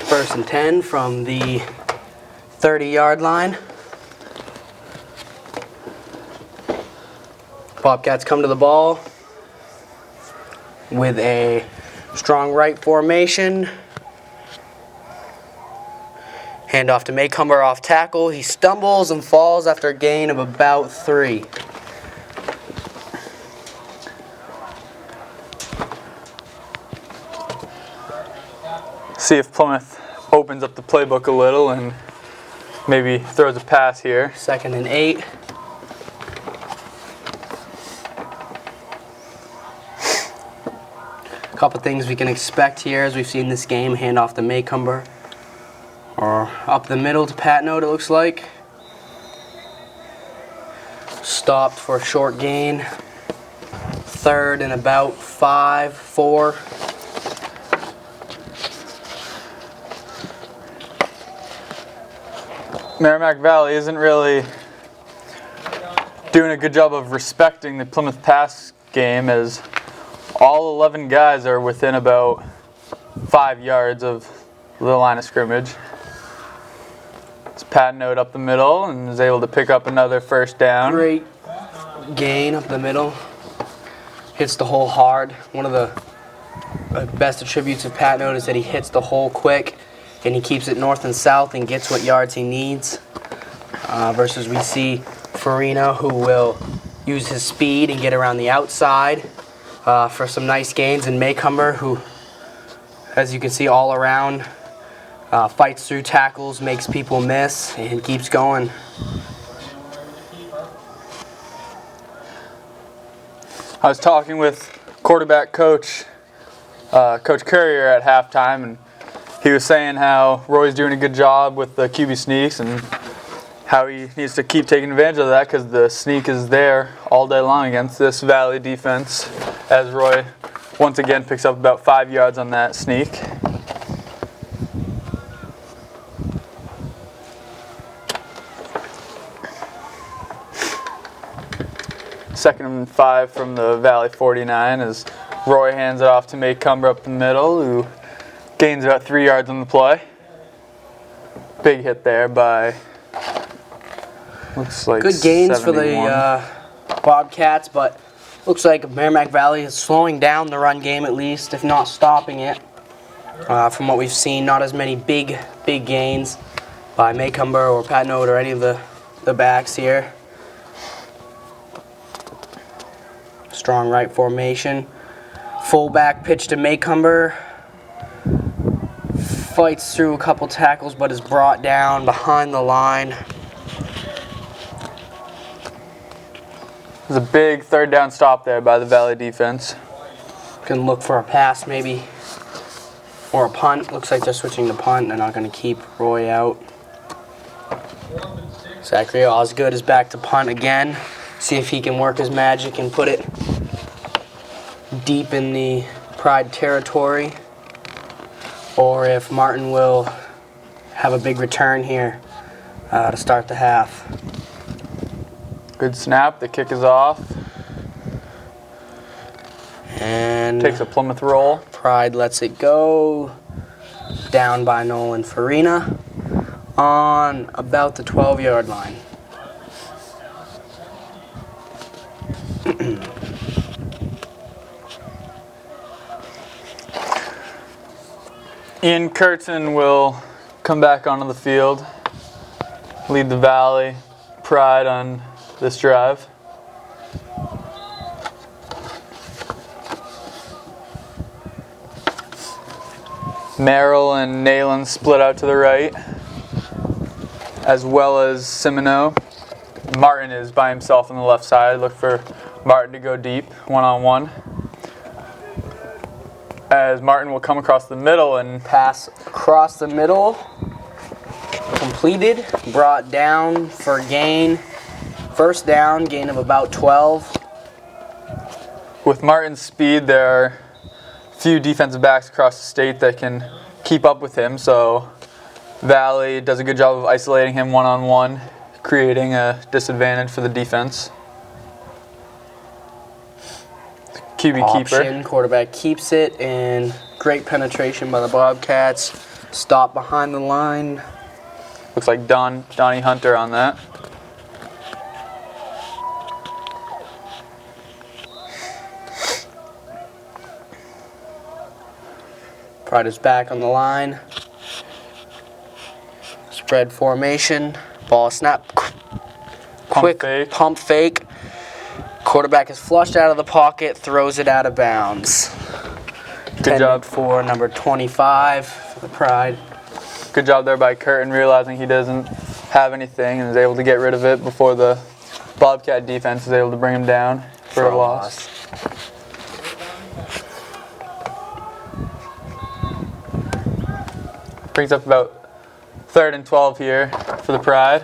First and 10 from the 30-yard line. Bobcats come to the ball with a strong right formation. Hand off to Maycumber off tackle. He stumbles and falls after a gain of about 3. See if Plymouth opens up the playbook a little and maybe throws a pass here. 2nd and 8. A couple things we can expect here as we've seen this game. Hand off to Maycumber. Or up the middle to Penacook, it looks like. Stopped for a short gain. 3rd and about 5, 4. Merrimack Valley isn't really doing a good job of respecting the Plymouth pass game, as all 11 guys are within about 5 yards of the line of scrimmage. It's Penacook up the middle and is able to pick up another first down. Great gain up the middle. Hits the hole hard. One of the best attributes of Penacook is that he hits the hole quick and he keeps it north and south and gets what yards he needs. Versus we see Farina, who will use his speed and get around the outside for some nice gains, and Maycumber, who, as you can see all around, fights through tackles, makes people miss, and keeps going. I was talking with quarterback coach, Coach Courier at halftime, and he was saying how Roy's doing a good job with the QB sneaks and how he needs to keep taking advantage of that because the sneak is there all day long against this Valley defense, as Roy once again picks up about 5 yards on that sneak. Second and 5 from the Valley 49 as Roy hands it off to Maycumber up the middle, who gains about 3 yards on the play. Big hit there by, looks like Good gains 71. for the Bobcats, but looks like Merrimack Valley is slowing down the run game at least, if not stopping it. From what we've seen, not as many big gains by Maycumber or Penacook or any of the backs here. Strong right formation. Fullback pitch to Maycumber. Fights through a couple tackles but is brought down behind the line. There's a big 3rd down stop there by the Valley defense. Can look for a pass maybe. Or a punt. Looks like they're switching to punt. They're not going to keep Roy out. Zachary Osgood is back to punt again. See if he can work his magic and put it deep in the Pride territory. Or if Martin will have a big return here to start the half. Good snap, the kick is off. And Takes a Plymouth roll. Pride lets it go. Down by Nolan Farina on about the 12-yard line. Ian Curtin will come back onto the field, lead the Valley Pride on this drive. Merrill and Nayland split out to the right, as well as Simino. Martin is by himself on the left side. Look for Martin to go deep, one-on-one. As Martin will come across the middle and Pass across the middle. Completed. Brought down for gain. First down, gain of about 12. with Martin's speed, there are few defensive backs across the state that can keep up with him, so Valley does a good job of isolating him one-on-one, creating a disadvantage for the defense. QB Option, keeper. quarterback keeps it, and great penetration by the Bobcats. Stop behind the line. Looks like Donnie Hunter on that. Pride is back on the line. Spread formation. Ball snap. Quick fake. pump fake. Quarterback is flushed out of the pocket, throws it out of bounds. Good job. For number 25 for the Pride. Good job there by Curtin, realizing he doesn't have anything and is able to get rid of it before the Bobcat defense is able to bring him down for a loss. Brings up about 3rd and 12 here for the Pride.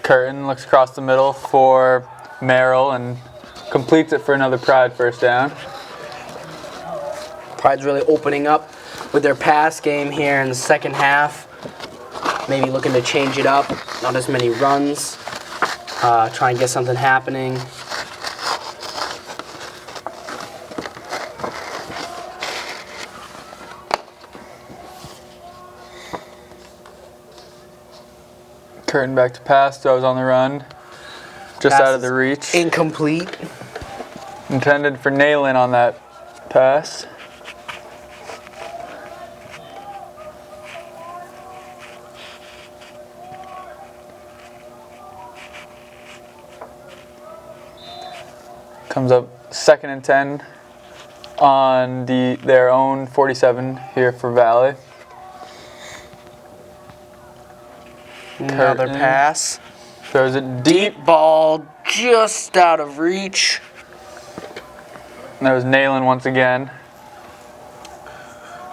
Curtin looks across the middle for Merrill and completes it for another Pride first down. Pride's really opening up with their pass game here in the second half. Maybe looking to change it up. Not as many runs. Try and get something happening. Curtin back to pass, throws on the run. Just Pass out of is the reach. Incomplete. Intended for Nayland on that pass. Comes up 2nd and 10 on their own 47 here for Valley. Another Curtin pass. throws it deep. Deep ball just out of reach. That was Nayland once again.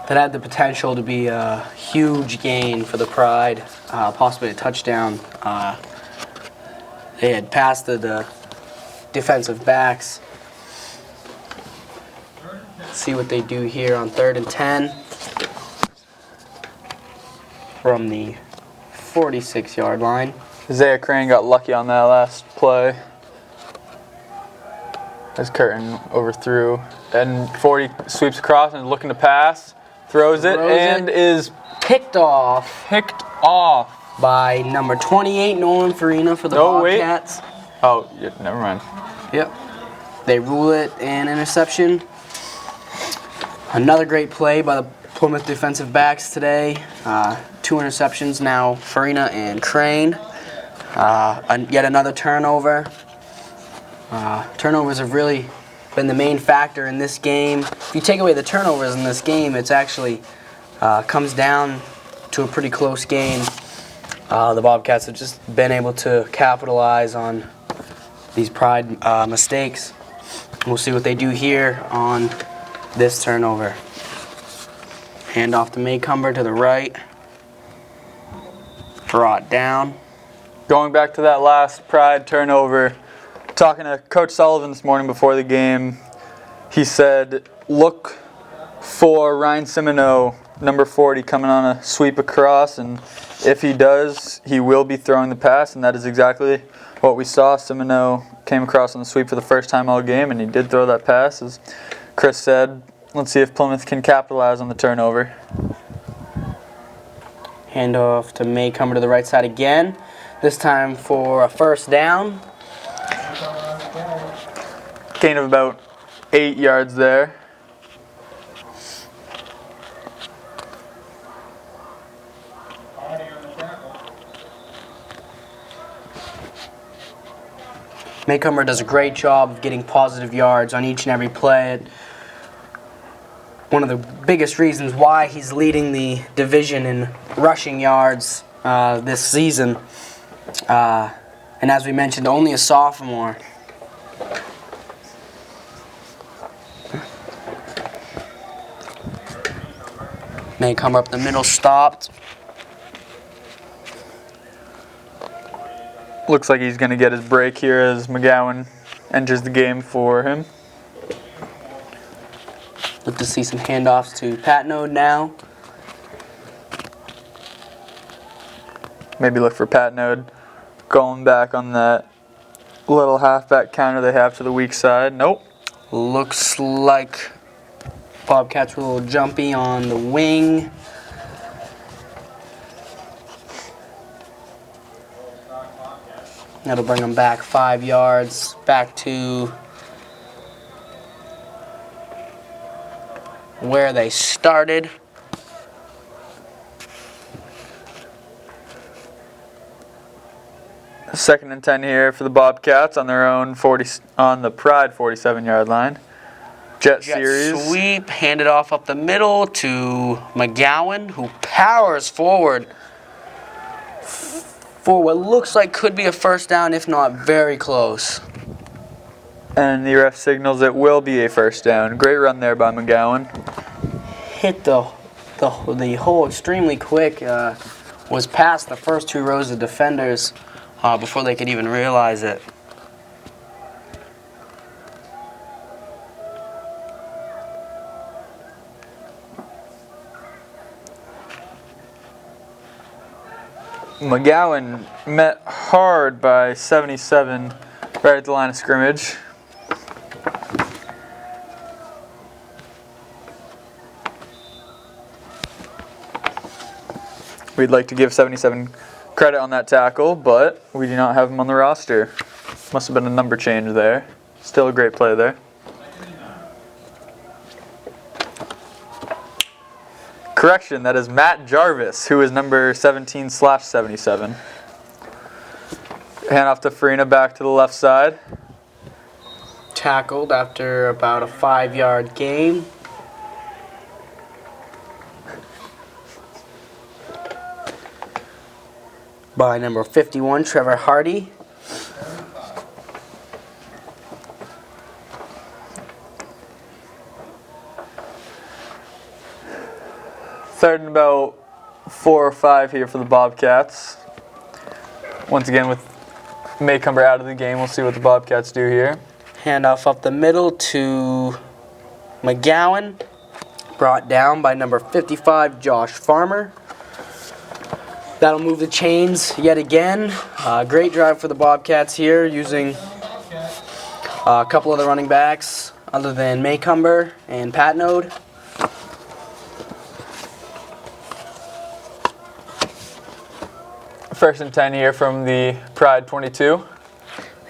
That had the potential to be a huge gain for the Pride, possibly a touchdown. They had passed the defensive backs. See what they do here on 3rd and 10 from the 46-yard line. Isaiah Crane got lucky on that last play. As Curtin overthrew. And 40 sweeps across and is looking to pass. Throws it and is Picked off picked off. by number 28, Nolan Farina for the Bobcats. Oh, yeah, never mind. Yep. They rule it an interception. Another great play by the Plymouth defensive backs today. 2 interceptions now, Farina and Crane. Yet another turnover. Turnovers have really been the main factor in this game. If you take away the turnovers in this game, it's actually comes down to a pretty close game. The Bobcats have just been able to capitalize on these Pride mistakes. We'll see what they do here on this turnover. Hand off to Maycumber to the right. Brought down. Going back to that last Pride turnover, talking to Coach Sullivan this morning before the game, he said, look for Ryan Simoneau, number 40, coming on a sweep across, and if he does, he will be throwing the pass, and that is exactly what we saw. Simoneau came across on the sweep for the first time all game, and he did throw that pass. As Chris said, let's see if Plymouth can capitalize on the turnover. Hand off to Maycumber to the right side again. This time for a first down. Gain of about 8 yards there. Maycumber does a great job of getting positive yards on each and every play. One of the biggest reasons why he's leading the division in rushing yards this season. And as we mentioned, only a sophomore. Maycumber up the middle, stopped. Looks like he's going to get his break here as McGowan enters the game for him. Look to see some handoffs to Patnode now. Maybe look for Patnode going back on that little halfback counter they have to the weak side. Nope. Looks like Bobcats were a little jumpy on the wing. That'll bring them back 5 yards. Back to where they started. Second and 10 here for the Bobcats on their own on the Pride 47-yard line. Jet series. Sweep, handed off up the middle to McGowan, who powers forward for what looks like could be a first down, if not very close. And the ref signals it will be a first down. Great run there by McGowan. Hit the hole extremely quick. Was past the first two rows of defenders before they could even realize it. McGowan met hard by 77 right at the line of scrimmage. We'd like to give 77 credit on that tackle, but we do not have him on the roster. Must have been a number change there. Still a great play there. Correction, that is Matt Jarvis, who is number 17/77. Hand off to Farina, back to the left side. Tackled after about a 5-yard gain. By number 51, Trevor Hardy. Third and about 4 or 5 here for the Bobcats. Once again with Maycumber out of the game, we'll see what the Bobcats do here. Handoff up the middle to McGowan. Brought down by number 55, Josh Farmer. That'll move the chains yet again. Great drive for the Bobcats here, using a couple of the running backs other than Maycumber and Patnode. First and 10 here from the Pride 22.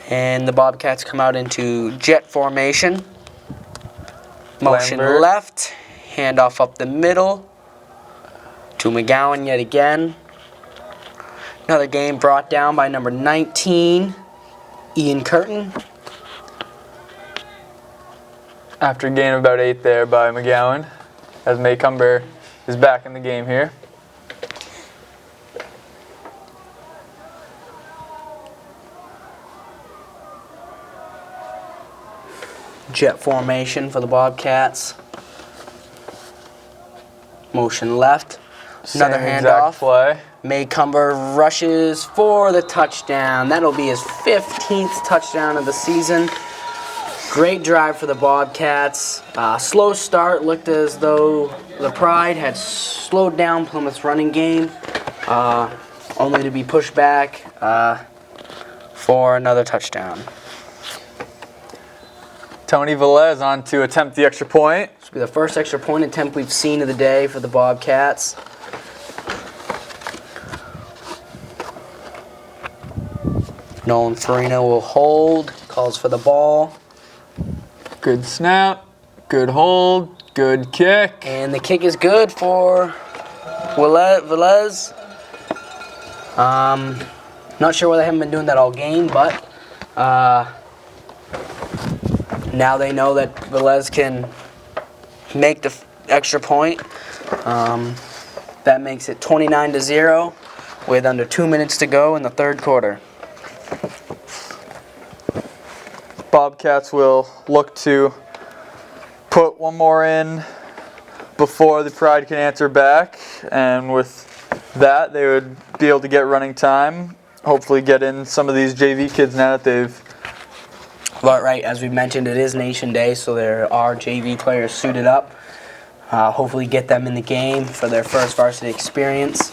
And the Bobcats come out into jet formation. Motion Lambert. left, handoff up the middle to McGowan yet again. Another game brought down by number 19, Ian Curtin. After a gain of about 8 there by McGowan, as Maycumber is back in the game here. Jet formation for the Bobcats. Motion left. Another Same exact handoff. play. Maycumber rushes for the touchdown. That'll be his 15th touchdown of the season. Great drive for the Bobcats. Slow start. Looked as though the Pride had slowed down Plymouth's running game, only to be pushed back for another touchdown. Tony Velez on to attempt the extra point. This will be the first extra point attempt we've seen of the day for the Bobcats. Nolan Farina will hold, calls for the ball. Good snap, good hold, good kick. And the kick is good for Velez. Not sure why they haven't been doing that all game, but now they know that Velez can make the extra point. That makes it 29-0 with under 2 minutes to go in the third quarter. Bobcats will look to put one more in before the Pride can answer back, and with that they would be able to get running time, hopefully get in some of these JV kids now that they've... But right, as we mentioned, it is Nation Day, so there are JV players suited up. Hopefully get them in the game for their first varsity experience.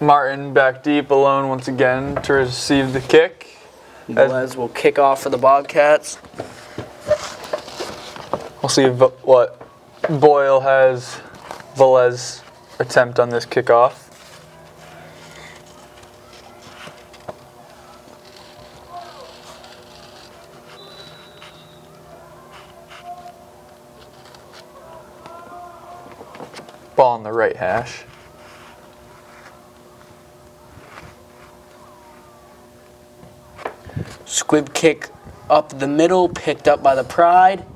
Martin back deep alone once again to receive the kick. Velez will kick off for the Bobcats. We'll see what Boyle has Velez attempt on this kickoff. ball on the right hash. Squib kick up the middle, picked up by the Pride.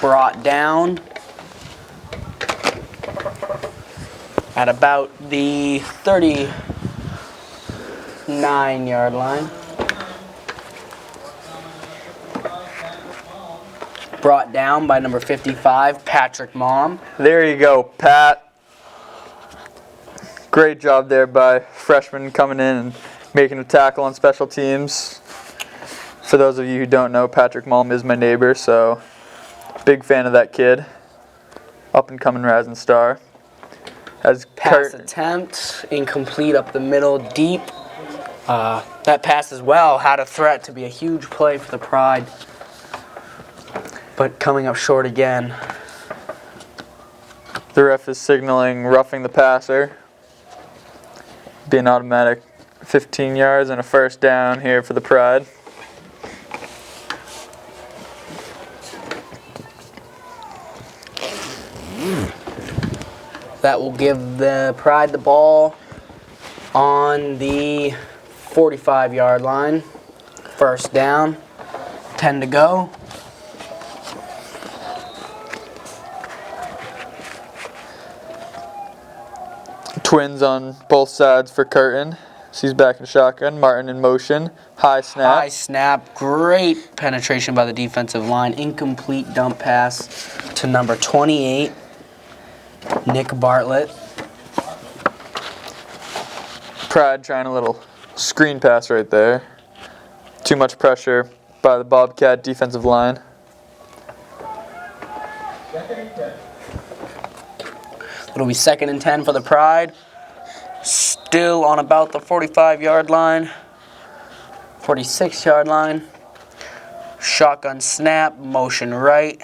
Brought down at about the 39-yard line. Brought down by number 55, Patrick Mom. There you go, Pat. Great job there by freshman coming in and making a tackle on special teams. For those of you who don't know, Patrick Malm is my neighbor, so big fan of that kid. Up and coming rising star. As Pass attempt, incomplete up the middle, deep. That pass as well had a threat to be a huge play for the Pride, but coming up short again. The ref is signaling roughing the passer. Be an automatic 15 yards and a first down here for the Pride. That will give the Pride the ball on the 45-yard line. First down, 10 to go. Twins on both sides for Curtin. She's back in shotgun. Martin in motion. High snap. High snap, great penetration by the defensive line. Incomplete dump pass to number 28, Nick Bartlett. Pride trying a little screen pass right there. Too much pressure by the Bobcat defensive line. It'll be 2nd and 10 for the Pride. Still on about the 45-yard line, 46-yard line. Shotgun snap, motion right.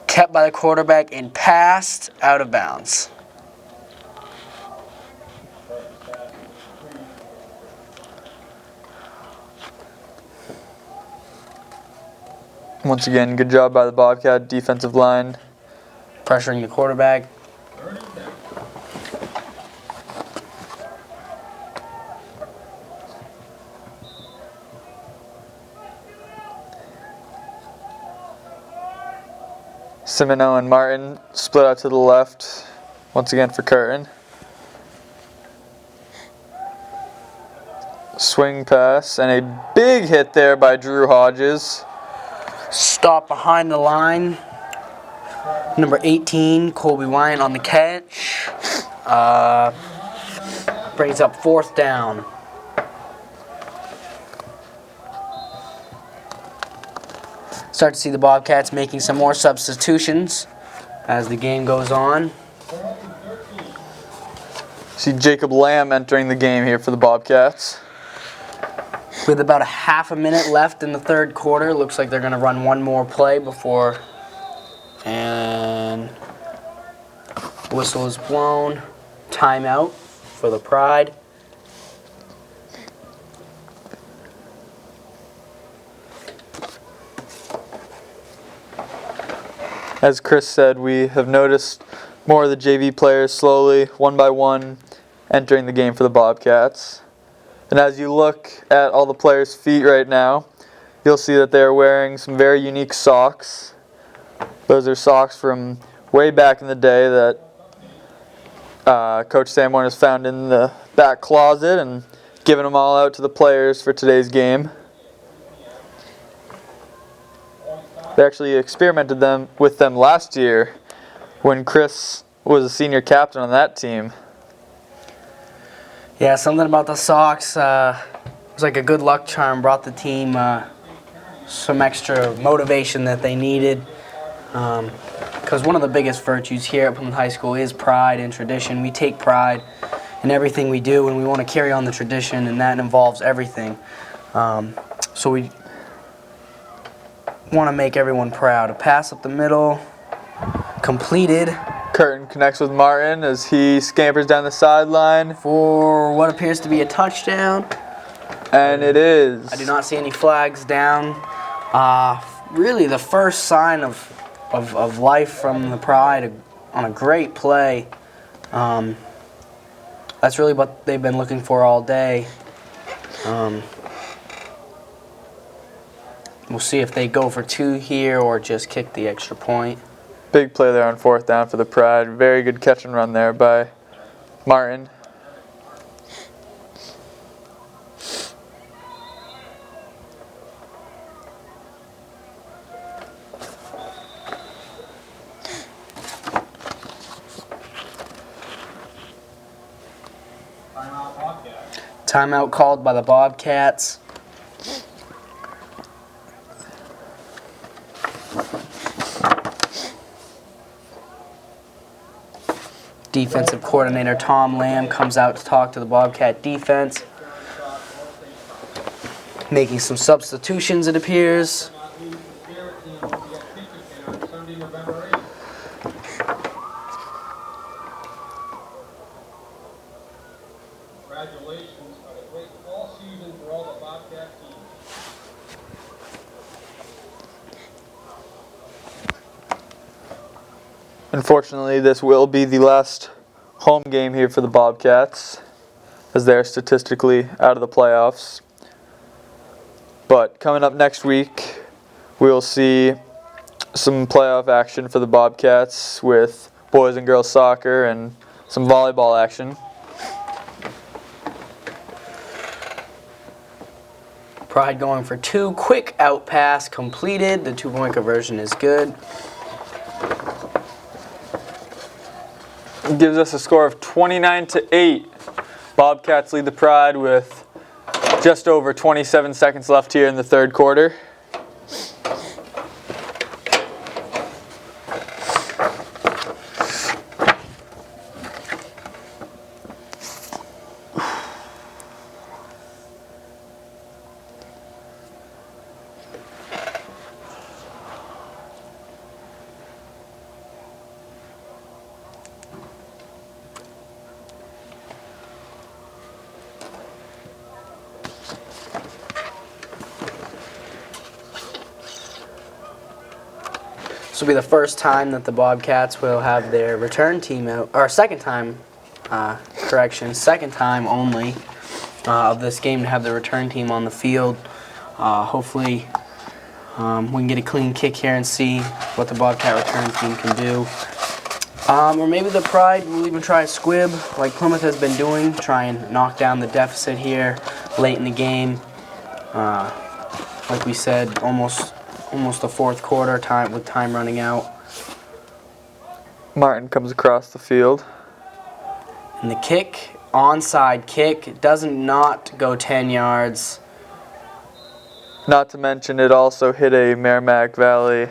Kept by the quarterback and passed out of bounds. Once again, good job by the Bobcat defensive line. Pressuring the quarterback. Semino and Martin split out to the left. Once again for Curtin. Swing pass and a big hit there by Drew Hodges. Stop behind the line. Number 18, Colby Wine on the catch. Brings up 4th down. Start to see the Bobcats making some more substitutions as the game goes on. See Jacob Lamb entering the game here for the Bobcats. With about a half a minute left in the 3rd quarter, looks like they're going to run one more play before, and whistle is blown. Timeout for the Pride. As Chris said, we have noticed more of the JV players slowly, one by one, entering the game for the Bobcats. And as you look at all the players' feet right now, you'll see that they're wearing some very unique socks. Those are socks from way back in the day that Coach Sanborn has found in the back closet and given them all out to the players for today's game. They actually experimented with them last year when Chris was a senior captain on that team. Yeah, something about the socks was like a good luck charm, brought the team some extra motivation that they needed. Because one of the biggest virtues here at Plymouth High School is pride and tradition. We take pride in everything we do, and we want to carry on the tradition, and that involves everything. So we want to make everyone proud. A pass up the middle, completed. Curtin connects with Martin as he scampers down the sideline. For what appears to be a touchdown. And it is. I do not see any flags down. Really the first sign of of life from the Pride on a great play. That's really what they've been looking for all day. We'll see if they go for 2 here or just kick the extra point. Big play there on 4th down for the Pride. Very good catch and run there by Martin. Timeout called by the Bobcats. Defensive coordinator Tom Lamb comes out to talk to the Bobcat defense. Making some substitutions, it appears. Congratulations on a great fall season for all the Bobcat teams. Unfortunately, this will be the last home game here for the Bobcats, as they're statistically out of the playoffs. But coming up next week, we'll see some playoff action for the Bobcats with boys and girls soccer and some volleyball action. Pride going for 2. Quick out pass completed. The 2-point conversion is good. It gives us a score of 29-8. Bobcats lead the Pride with just over 27 seconds left here in the 3rd quarter. This will be the first time that the Bobcats will have their return team out, or second time only of this game to have the return team on the field. Hopefully we can get a clean kick here and see what the Bobcat return team can do. Or maybe the Pride will even try a squib like Plymouth has been doing, try and knock down the deficit here late in the game. Like we said, almost the 4th quarter time with time running out. Martin comes across the field. And the kick, onside kick, doesn't not go 10 yards. Not to mention it also hit a Merrimack Valley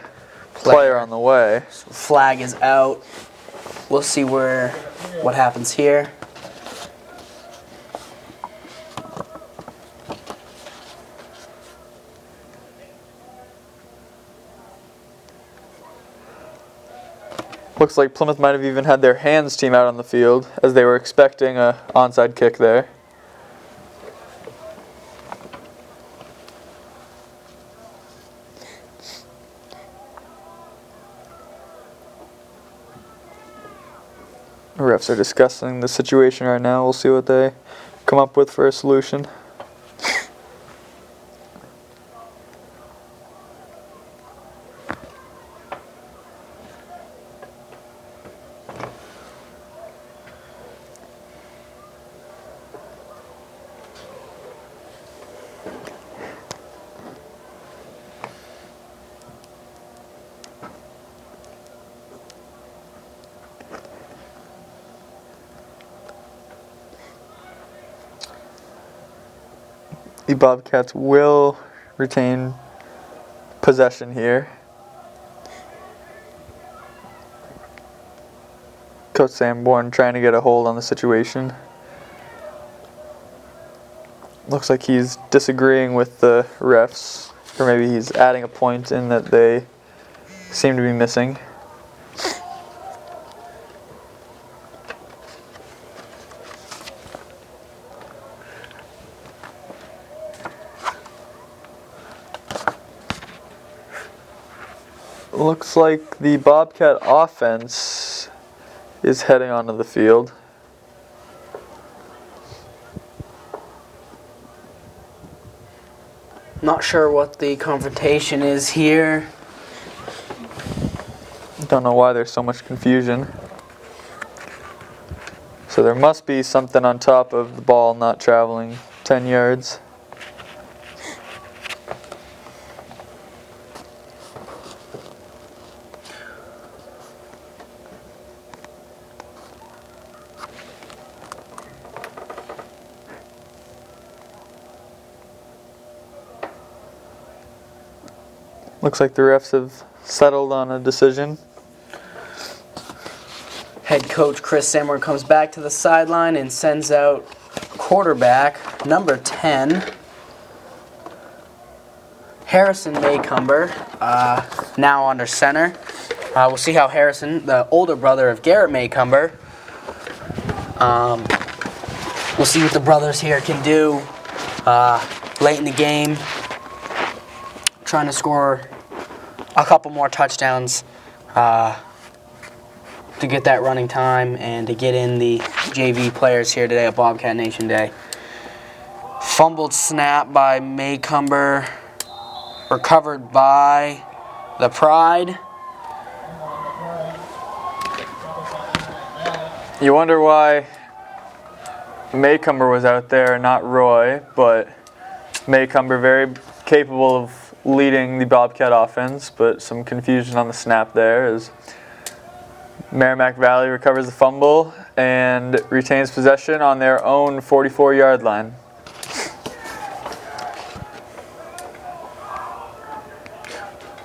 player on the way. Flag is out. We'll see what happens here. Looks like Plymouth might have even had their hands team out on the field as they were expecting a onside kick there. The refs are discussing the situation right now. We'll see what they come up with for a solution. The Bobcats will retain possession here. Coach Sanborn trying to get a hold on the situation. Looks like he's disagreeing with the refs, or maybe he's adding a point in that they seem to be missing. Looks like the Bobcat offense is heading onto the field. Not sure what the confrontation is here. Don't know why there's so much confusion. So there must be something on top of the ball not traveling 10 yards. Looks like the refs have settled on a decision. Head coach Chris Samwer comes back to the sideline and sends out quarterback number 10, Harrison Maycumber, now under center. We'll see how Harrison, the older brother of Garrett Maycumber, we'll see what the brothers here can do late in the game. Trying to score a couple more touchdowns to get that running time and to get in the JV players here today at Bobcat Nation Day. Fumbled snap by Maycumber, recovered by the Pride. You wonder why Maycumber was out there, not Roy, but Maycumber very capable of leading the Bobcat offense, but some confusion on the snap there as Merrimack Valley recovers the fumble and retains possession on their own 44-yard line.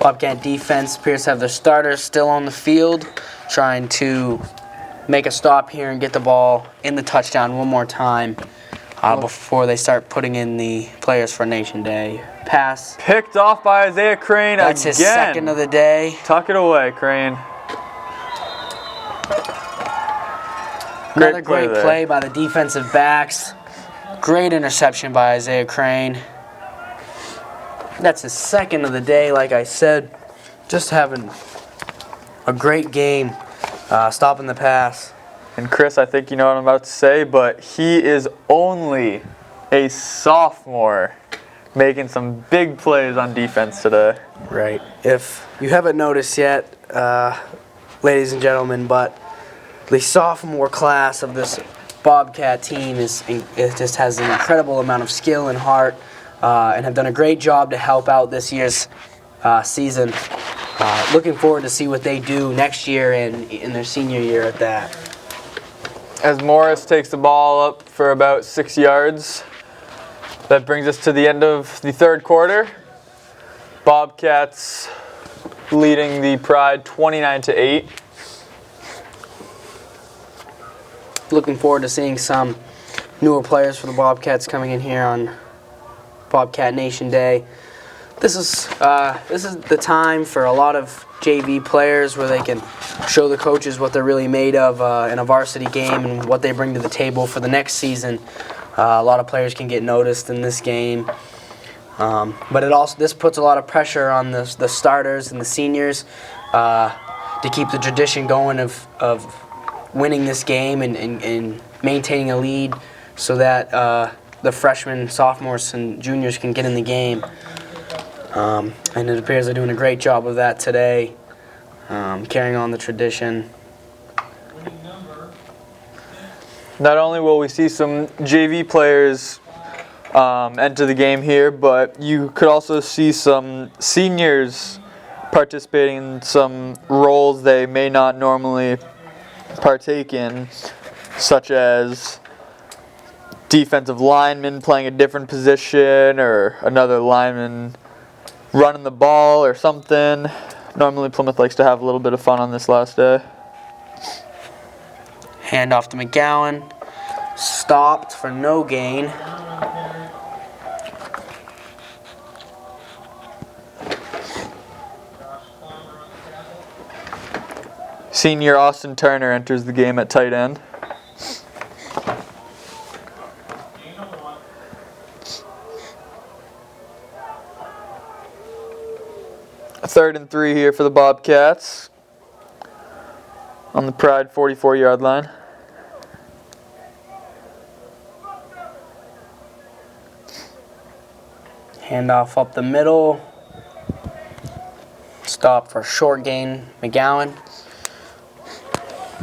Bobcat defense appears to have their starters still on the field, trying to make a stop here and get the ball in the touchdown one more time before they start putting in the players for Nation Day. Pass. Picked off by Isaiah Crane again. That's his second of the day. Tuck it away, Crane. Another great play by the defensive backs. Great interception by Isaiah Crane. That's his second of the day, like I said. Just having a great game, stopping the pass. And Chris, I think you know what I'm about to say, but he is only a sophomore making some big plays on defense today. Right. If you haven't noticed yet, ladies and gentlemen, but the sophomore class of this Bobcat team it just has an incredible amount of skill and heart, and have done a great job to help out this year's season. Looking forward to see what they do next year and in their senior year at that. As Morris takes the ball up for about 6 yards, that brings us to the end of the third quarter. Bobcats leading the Pride 29-8. Looking forward to seeing some newer players for the Bobcats coming in here on Bobcat Nation Day. This is the time for a lot of JV players where they can show the coaches what they're really made of in a varsity game and what they bring to the table for the next season. A lot of players can get noticed in this game, but this puts a lot of pressure on the starters and the seniors to keep the tradition going of winning this game and maintaining a lead so that the freshmen, sophomores, and juniors can get in the game. And it appears they're doing a great job of that today, carrying on the tradition. Not only will we see some JV players enter the game here, but you could also see some seniors participating in some roles they may not normally partake in, such as defensive lineman playing a different position or another lineman running the ball or something. Normally Plymouth likes to have a little bit of fun on this last day. Hand off to McGowan. Stopped for no gain. Senior Austin Turner enters the game at tight end. 3rd and 3 here for the Bobcats. On the Pride 44-yard line. Handoff up the middle. Stop for short gain, McGowan.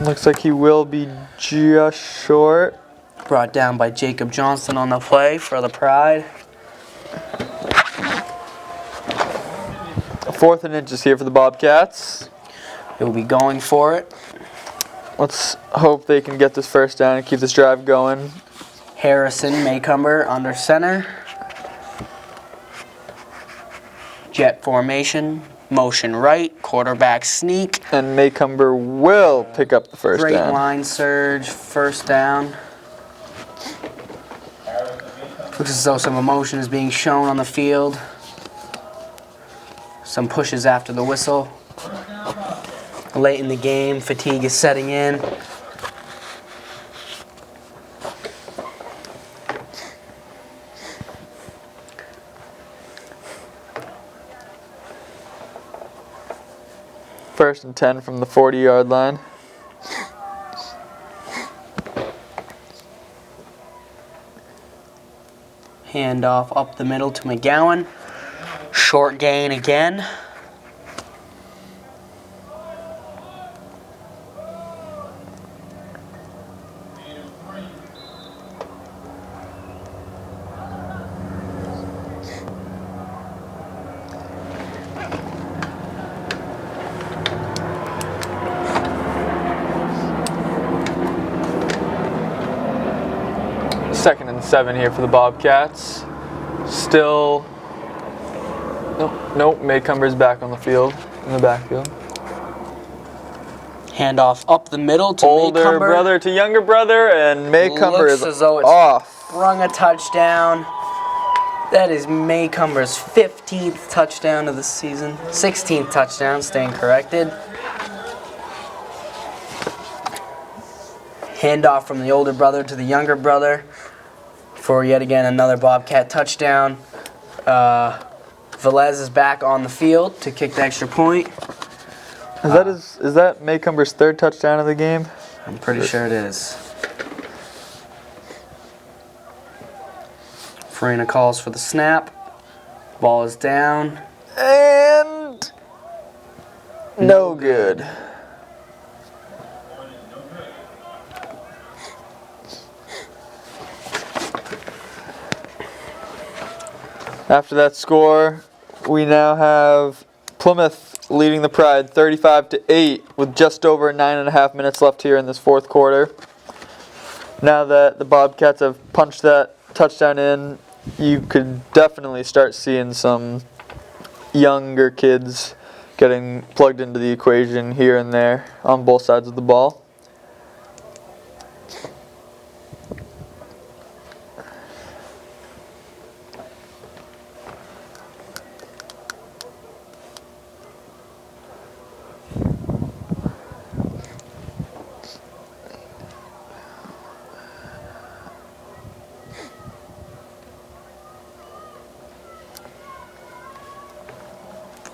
Looks like he will be just short. Brought down by Jacob Johnston on the play for the Pride. 4th and inches here for the Bobcats. He'll be going for it. Let's hope they can get this first down and keep this drive going. Harrison Maycumber under center. Jet formation. Motion right. Quarterback sneak. And Maycumber will pick up the first Great down. line surge. First down. Looks as though some emotion is being shown on the field. Some pushes after the whistle. Late in the game, fatigue is setting in. First and 10 from the 40-yard line. Handoff up the middle to McGowan. Short gain again. Second and 7 here for the Bobcats. Still, nope. Maycumber's back on the field, in the backfield. Handoff up the middle to Older Maycumber. brother to younger brother, and Maycumber Looks is as though it's off. Sprung a touchdown. That is Maycumber's 15th touchdown of the season. 16th touchdown, staying corrected. Handoff from the older brother to the younger brother for yet again another Bobcat touchdown. Velez is back on the field to kick the extra point. Is that Maycumber's 3rd touchdown of the game? I'm pretty sure it is. Farina calls for the snap. Ball is down. And no good. After that score, we now have Plymouth leading the Pride 35-8 with just over 9.5 minutes left here in this 4th quarter. Now that the Bobcats have punched that touchdown in, you could definitely start seeing some younger kids getting plugged into the equation here and there on both sides of the ball.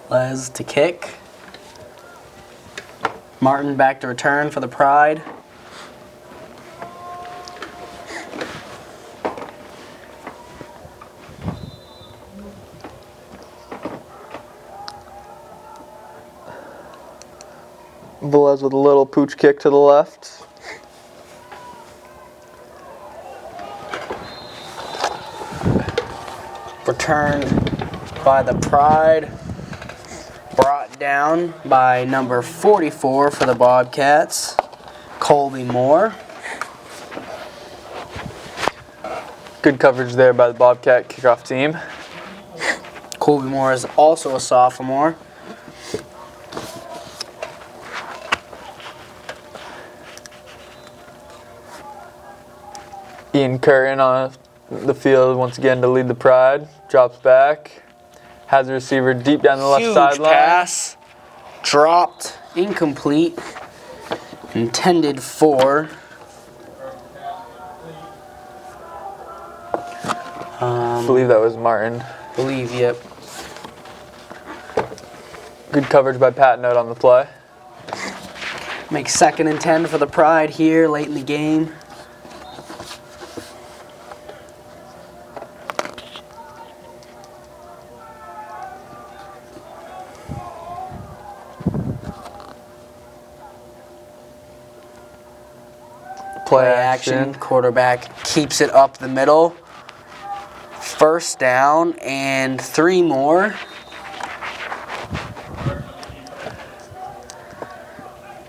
Les to kick. Martin back to return for the Pride. Velez with a little pooch kick to the left. Returned by the Pride. Brought down by number 44 for the Bobcats, Colby Moore. Good coverage there by the Bobcat kickoff team. Colby Moore is also a sophomore. Ian Curran on the field once again to lead the Pride. Drops back. Has a receiver deep down the left Huge sideline. pass. Dropped. Incomplete. Intended for. I believe that was Martin. Believe, yep. Good coverage by Penacook on the play. Make 2nd and 10 for the Pride here late in the game. Play action. Quarterback keeps it up the middle. 1st down and 3 more.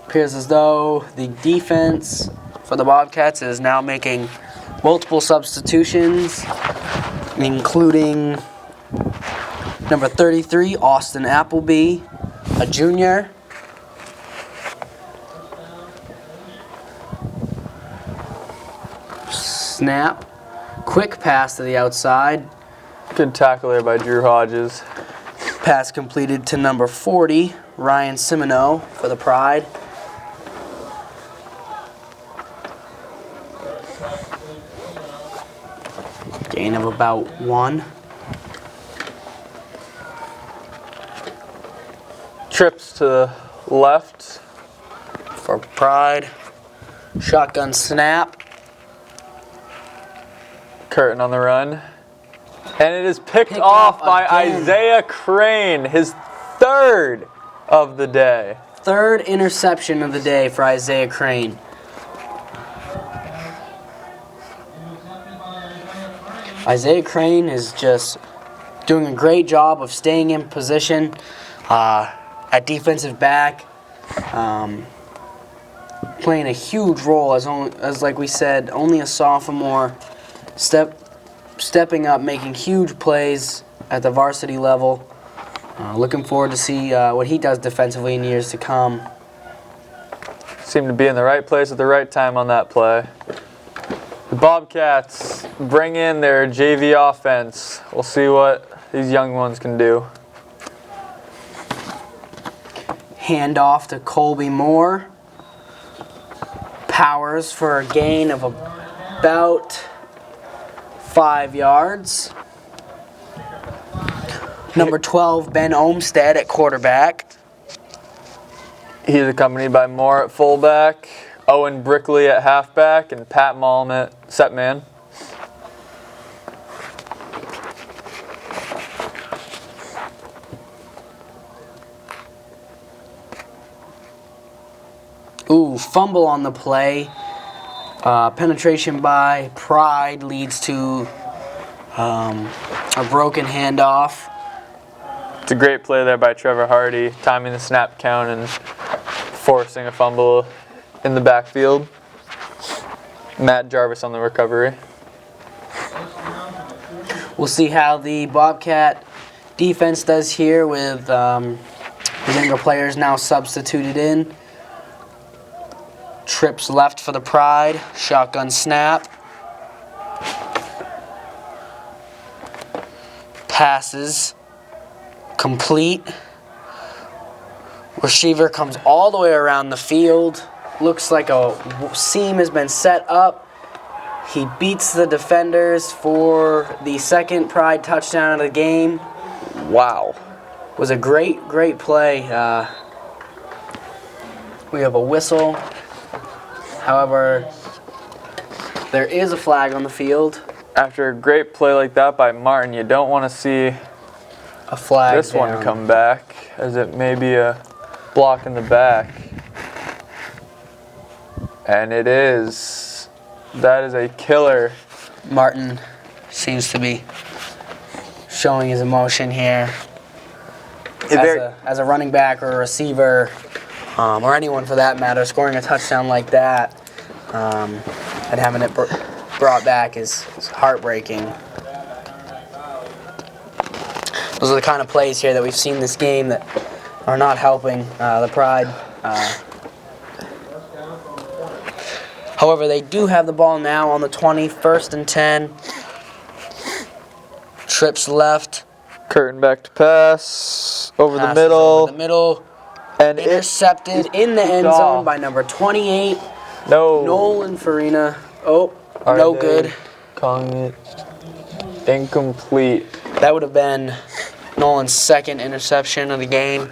Appears as though the defense for the Bobcats is now making multiple substitutions, including number 33, Austin Appleby, a junior. Snap. Quick pass to the outside. Good tackle there by Drew Hodges. Pass completed to number 40, Ryan Simoneau for the Pride. Gain of about 1. Trips to the left. For Pride. Shotgun snap. Curtin on the run. And it is picked Picked off off by again. Isaiah Crane, his 3rd of the day. 3rd interception of the day for Isaiah Crane. Isaiah Crane is just doing a great job of staying in position at defensive back, playing a huge role as like we said, only a sophomore, stepping up, making huge plays at the varsity level. Looking forward to see what he does defensively in years to come. Seemed to be in the right place at the right time on that play. The Bobcats bring in their JV offense. We'll see what these young ones can do. Handoff to Colby Moore. Powers for a gain of about 5 yards. Number 12, Ben Olmstead at quarterback. He's accompanied by Moore at fullback, Owen Brickley at halfback, and Pat Malm at setman. Ooh, fumble on the play. Penetration by Pride leads to a broken handoff. It's a great play there by Trevor Hardy, timing the snap count and forcing a fumble in the backfield. Matt Jarvis on the recovery. We'll see how the Bobcat defense does here with the younger players now substituted in. Trips left for the Pride. Shotgun snap. Passes. Complete. Receiver comes all the way around the field. Looks like a seam has been set up. He beats the defenders for the 2nd Pride touchdown of the game. Wow. Was a great play. We have a whistle. However, there is a flag on the field. After a great play like that by Martin, you don't want to see A flag this down. one come back, as it may be a block in the back. And it is. That is a killer. Martin seems to be showing his emotion here. As a running back or a receiver, or anyone for that matter, scoring a touchdown like that and having it brought back is heartbreaking. Those are the kind of plays here that we've seen this game that are not helping the Pride. However, they do have the ball now on the 20, 1st and 10. Trips left. Curtin back to pass. Over the Passes middle. over the middle. And Intercepted in the end zone by number 28, Nolan Farina. Oh, no good. Calling it incomplete. That would have been Nolan's 2nd interception of the game.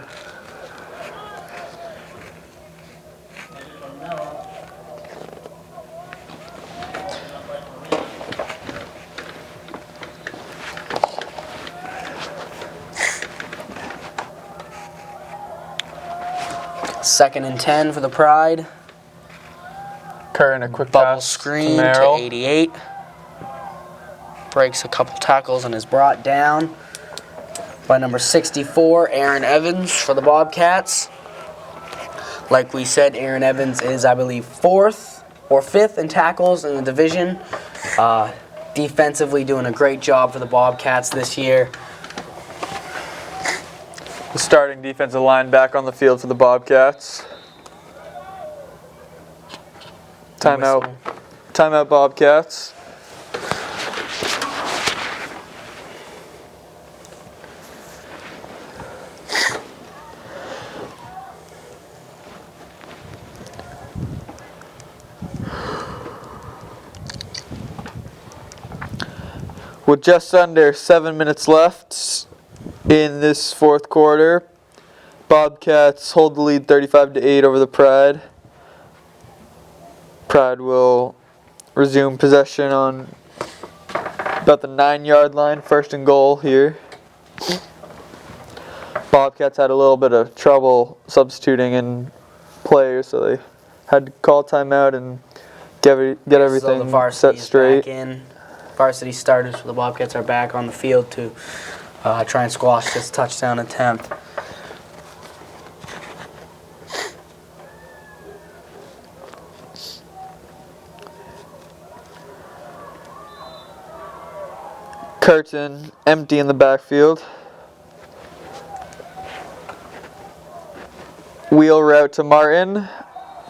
2nd and 10 for the Pride. Kerr in a quick Bubble pass screen to to Merrill. 88. Breaks a couple tackles and is brought down by number 64, Aaron Evans for the Bobcats. Like we said, Aaron Evans is, I believe, 4th or 5th in tackles in the division. Defensively doing a great job for the Bobcats this year. The starting defensive line back on the field for the Bobcats. Timeout. Timeout, Bobcats. With just under 7 minutes left in this fourth quarter, Bobcats hold the lead 35-8 over the Pride. Pride will resume possession on about the 9-yard line, 1st and goal here. Bobcats had a little bit of trouble substituting in players, so they had to call timeout and get everything So the varsity set is straight. back in. Varsity starters for the Bobcats are back on the field to try and squash this touchdown attempt. Curtin empty in the backfield. Wheel route to Martin,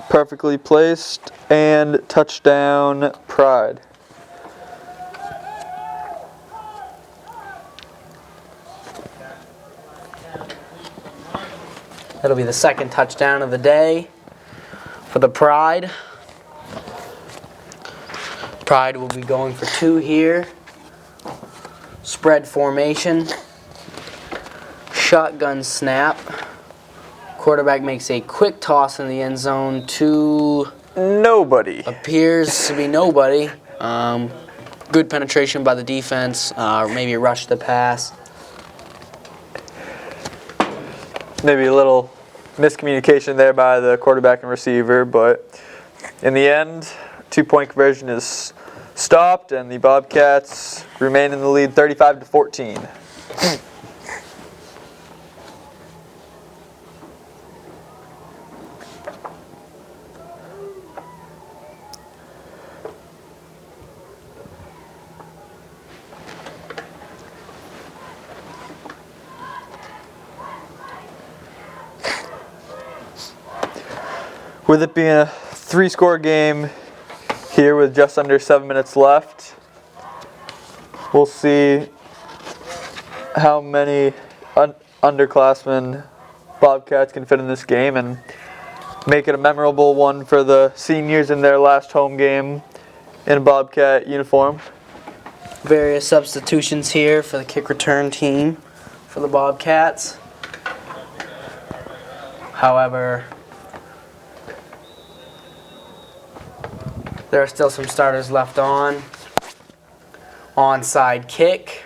perfectly placed, and touchdown Pride. That'll be the 2nd touchdown of the day for the Pride. Pride will be going for 2 here. Spread formation. Shotgun snap. Quarterback makes a quick toss in the end zone to Nobody. appears to be nobody. Good penetration by the defense. Maybe a rush the pass. Maybe a little miscommunication there by the quarterback and receiver, but in the end, 2-point conversion is stopped, and the Bobcats remain in the lead 35-14. With it being a 3-score game here with just under 7 minutes left, we'll see how many underclassmen Bobcats can fit in this game and make it a memorable one for the seniors in their last home game in a Bobcat uniform. Various substitutions here for the kick return team for the Bobcats. However, there are still some starters left on. Onside kick.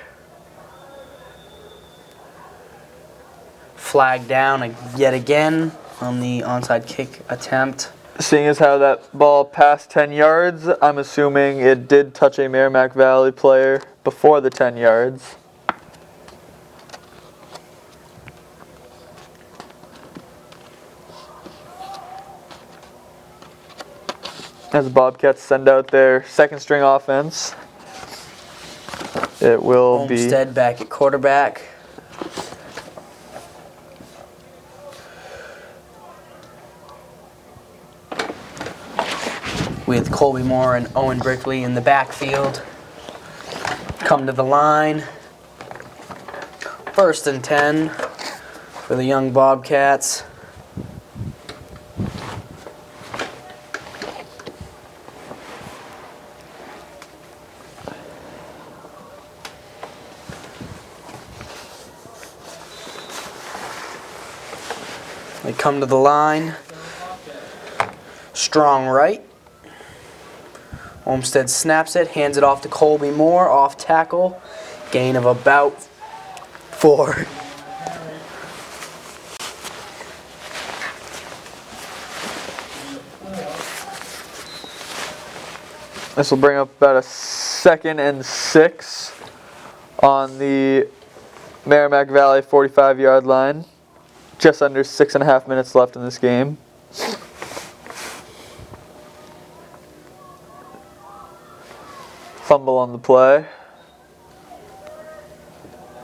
Flag down yet again on the onside kick attempt. Seeing as how that ball passed 10 yards, I'm assuming it did touch a Merrimack Valley player before the 10 yards. As the Bobcats send out their 2nd string offense, it will be Homestead back at quarterback. With Colby Moore and Owen Brickley in the backfield. Come to the line. 1st and 10 for the young Bobcats. They come to the line. Strong right. Olmsted snaps it, hands it off to Colby Moore, off tackle. Gain of about 4. This will bring up about a 2nd and 6 on the Merrimack Valley 45-yard line. Just under 6.5 minutes left in this game. Fumble on the play.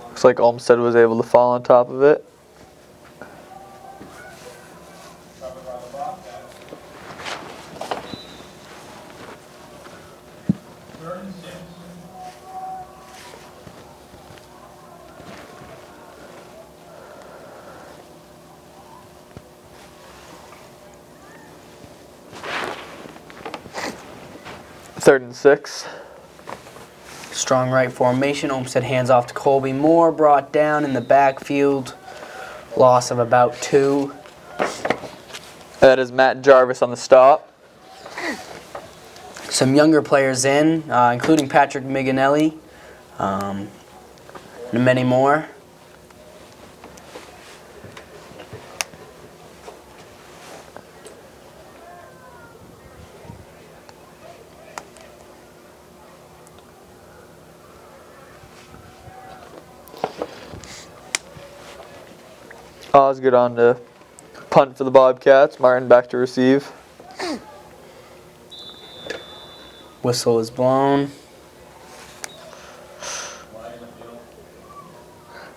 Looks like Olmsted was able to fall on top of it. Third and 6. Strong right formation. Olmsted hands off to Colby Moore. Brought down in the backfield. Loss of about 2. That is Matt Jarvis on the stop. Some younger players in, including Patrick Miganelli, and many more. Osgood on to punt for the Bobcats. Martin back to receive. Whistle is blown.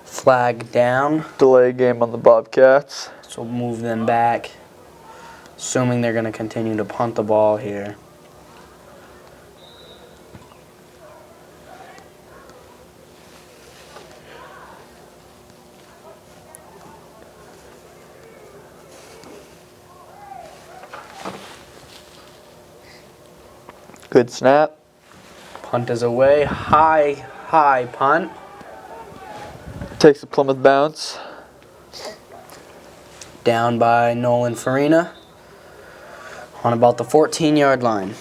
Flag down. Delay game on the Bobcats. So we'll move them back, assuming they're going to continue to punt the ball here. Good snap. Punt is away. High punt. Takes a Plymouth bounce. Down by Nolan Farina on about the 14-yard line.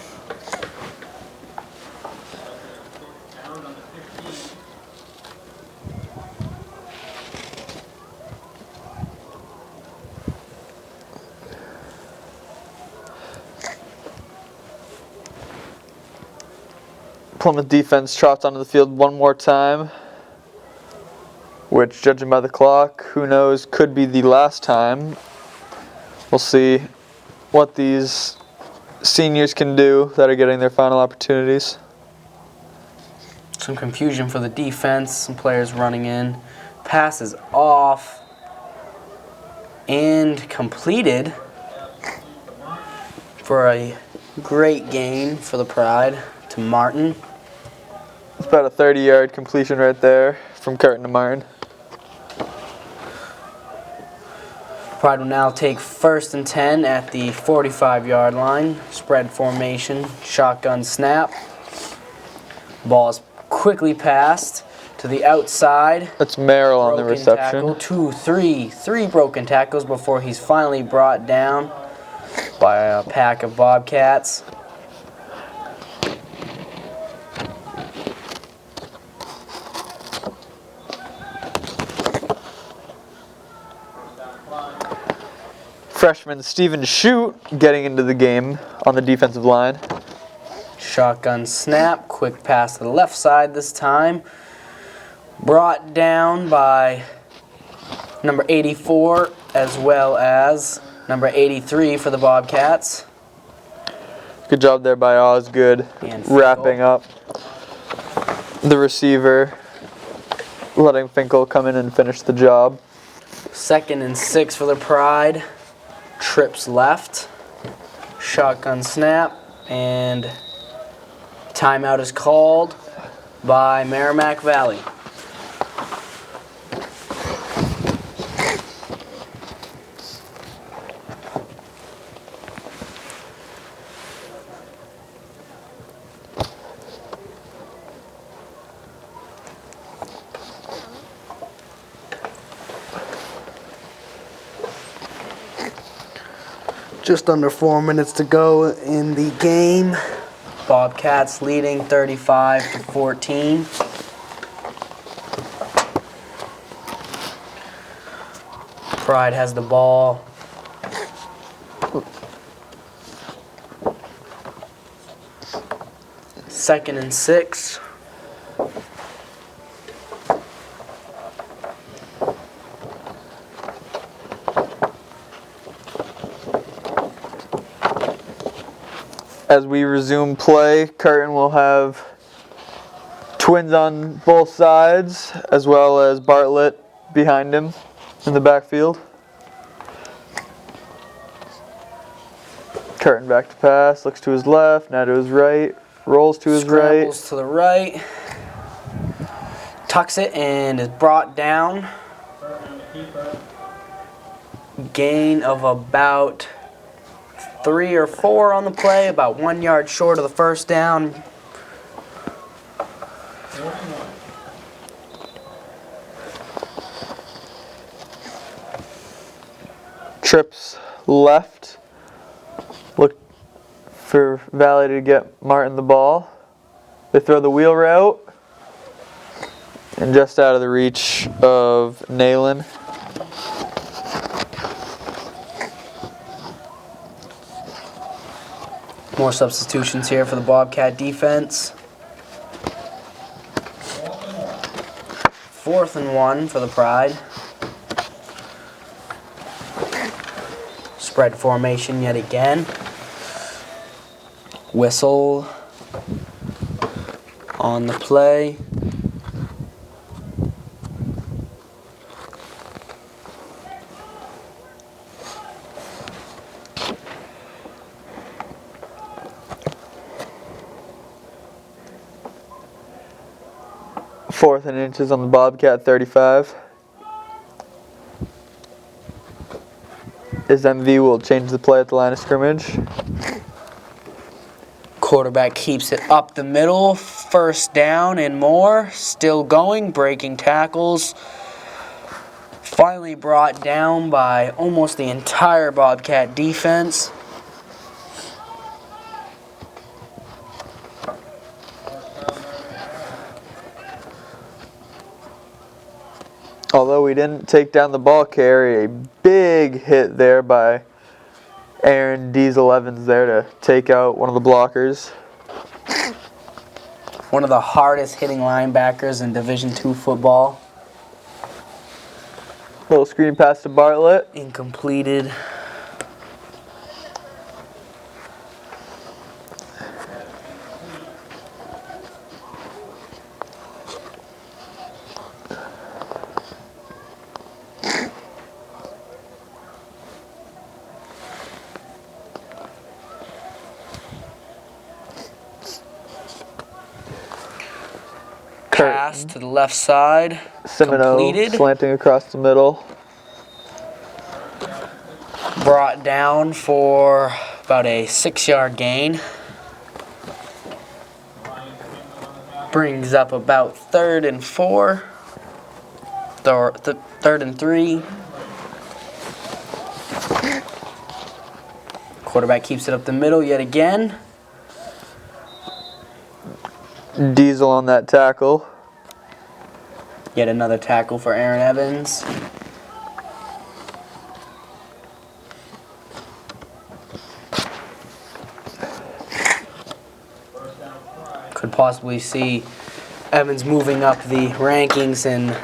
Plymouth defense trots onto the field one more time, which, judging by the clock, who knows, could be the last time. We'll see what these seniors can do that are getting their final opportunities. Some confusion for the defense, some players running in. Pass is off and completed for a great gain for the Pride to Martin. It's about a 30-yard completion right there from Curtin to Martin. Pride will now take 1st and 10 at the 45-yard line. Spread formation, shotgun snap. Ball is quickly passed to the outside. That's Merrill on the Broken reception. tackle, 3 broken tackles before he's finally brought down by a pack of Bobcats. Freshman Stephen Shute getting into the game on the defensive line. Shotgun snap, quick pass to the left side this time. Brought down by number 84 as well as number 83 for the Bobcats. Good job there by Osgood, And wrapping up the receiver, letting Finkel come in and finish the job. 2nd and 6 for the Pride. Trips left. Shotgun snap, and timeout is called by Merrimack Valley. Just under 4 minutes to go in the game. Bobcats leading 35-14. Pride has the ball. 2nd and 6. As we resume play, Curtin will have twins on both sides, as well as Bartlett behind him in the backfield. Curtin back to pass, looks to his left, now to his right, rolls to his right. Scrambles to the right. Tucks it and is brought down. Gain of about 3 or 4 on the play, about 1 yard short of the first down. Trips left. Look for Valley to get Martin the ball. They throw the wheel route. And just out of the reach of Nayland. More substitutions here for the Bobcat defense. 4th and 1 for the Pride. Spread formation yet again. Whistle on the play. Fourth and inches on the Bobcat 35. His MV will change the play at the line of scrimmage. Quarterback keeps it up the middle. 1st down and more. Still going, breaking tackles. Finally brought down by almost the entire Bobcat defense. Although we didn't take down the ball carrier, a big hit there by Aaron Diesel Evans there to take out one of the blockers. One of the hardest hitting linebackers in Division II football. Little screen pass to Bartlett. Incompleted. Pass to the left side. Semino Completed. slanting across the middle. Brought down for about a 6-yard gain. Brings up about 3rd and 4. 3rd and 3. Quarterback keeps it up the middle yet again. Diesel on that tackle. Yet another tackle for Aaron Evans. Could possibly see Evans moving up the rankings in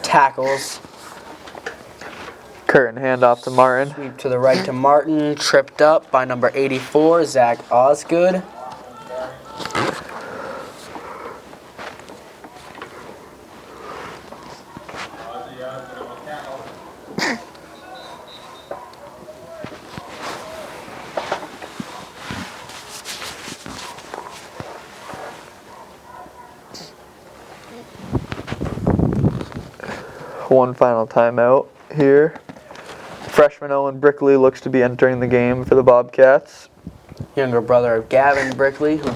tackles. Curtin handoff to Martin. Sweep to the right to Martin. Tripped up by number 84, Zach Osgood. One final timeout here. Freshman Owen Brickley looks to be entering the game for the Bobcats. Younger brother of Gavin Brickley, who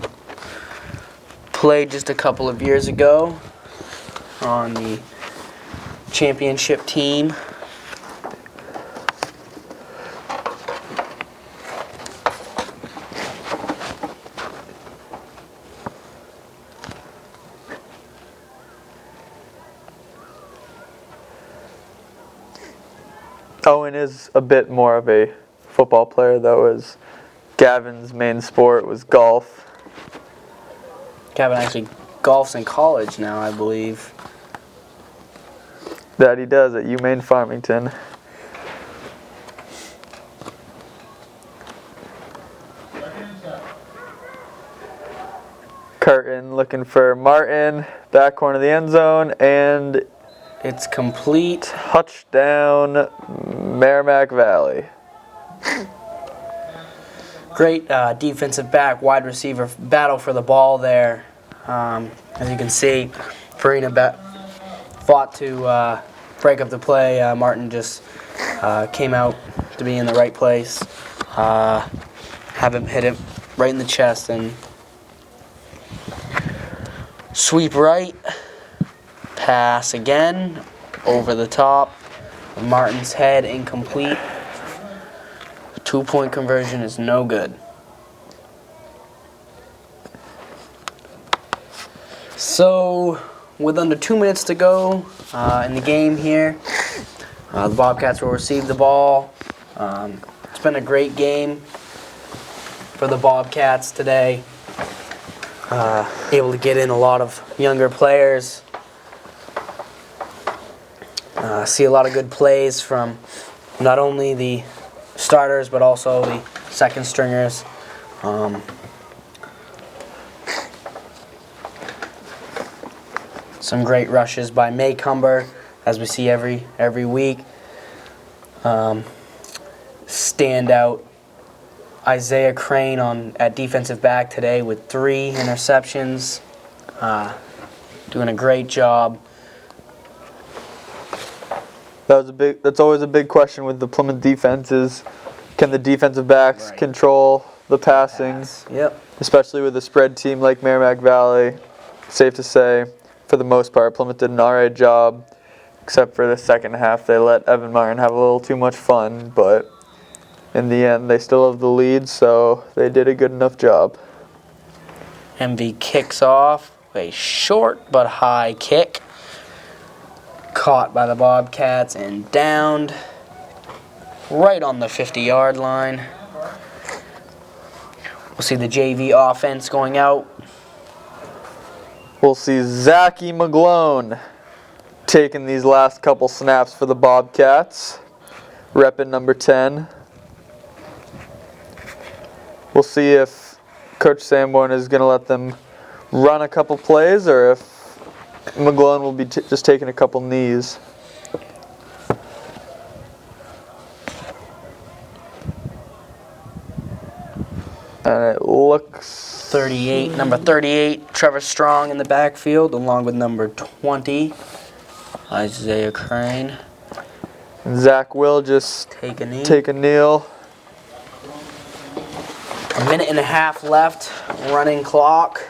played just a couple of years ago on the championship team. Owen is a bit more of a football player, though, as Gavin's main sport was golf. Kevin actually golfs in college now, I believe. That he does at UMaine Farmington. Curtin looking for Martin, back corner of the end zone, and It's complete. touchdown Merrimack Valley. Great defensive back, wide receiver battle for the ball there. As you can see, Farina fought to break up the play. Martin just came out to be in the right place. Have him hit him right in the chest and sweep right. Pass again over the top. Martin's head incomplete. 2-point conversion is no good. So, with under 2 minutes to go in the game here, the Bobcats will receive the ball. It's been a great game for the Bobcats today. Able to get in a lot of younger players. See a lot of good plays from not only the starters but also the second stringers. Some great rushes by Maycumber, as we see every week. Standout Isaiah Crane at defensive back today with 3 interceptions. Doing a great job. That's always a big question with the Plymouth defense is, can the defensive backs Right. control the passing, Pass. Yep. especially with a spread team like Merrimack Valley. Safe to say, for the most part, Plymouth did an alright job, except for the second half. They let Evan Martin have a little too much fun, but in the end, they still have the lead, so they did a good enough job. MV kicks off a short but high kick. Caught by the Bobcats and downed right on the 50-yard line. We'll see the JV offense going out. We'll see Zachy McGlone taking these last couple snaps for the Bobcats, repping number 10. We'll see if Coach Sanborn is going to let them run a couple plays or if McGlone will be just taking a couple knees. And it looks... Number 38, Trevor Strong in the backfield, along with number 20, Isaiah Crane. Zach will just Take a knee. take a kneel. A minute and a half left, running clock.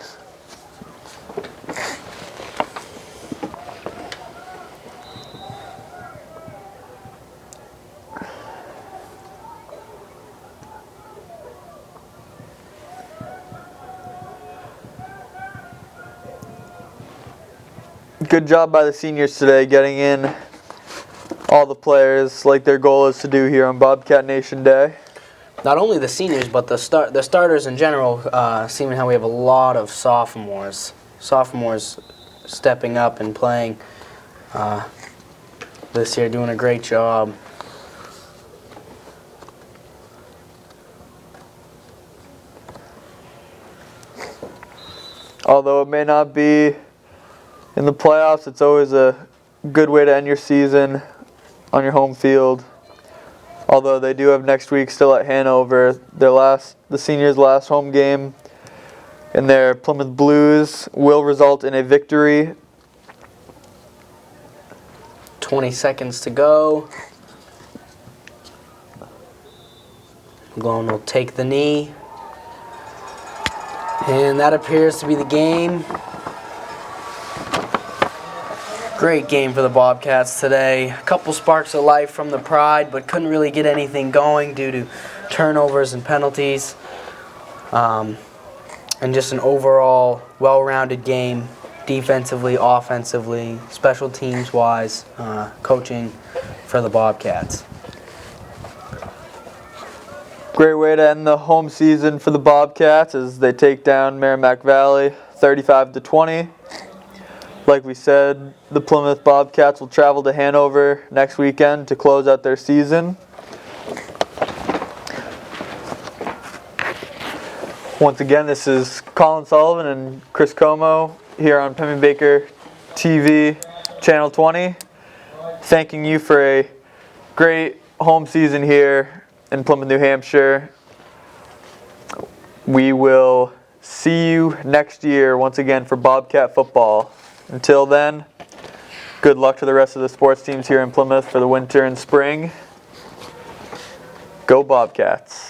Good job by the seniors today getting in all the players like their goal is to do here on Bobcat Nation Day. Not only the seniors, but the starters in general, seeing how we have a lot of sophomores. Sophomores stepping up and playing this year, doing a great job. Although it may not be in the playoffs, it's always a good way to end your season on your home field. Although they do have next week still at Hanover, the seniors' last home game in their Plymouth Blues will result in a victory. 20 seconds to go. McGlone will take the knee. And that appears to be the game. Great game for the Bobcats today. A couple sparks of life from the Pride, but couldn't really get anything going due to turnovers and penalties. And just an overall well-rounded game, defensively, offensively, special teams-wise, coaching for the Bobcats. Great way to end the home season for the Bobcats as they take down Merrimack Valley 35-20. Like we said, the Plymouth Bobcats will travel to Hanover next weekend to close out their season. Once again, this is Colin Sullivan and Chris Como here on Penman Baker TV, Channel 20, thanking you for a great home season here in Plymouth, New Hampshire. We will see you next year once again for Bobcat football. Until then, good luck to the rest of the sports teams here in Plymouth for the winter and spring. Go Bobcats.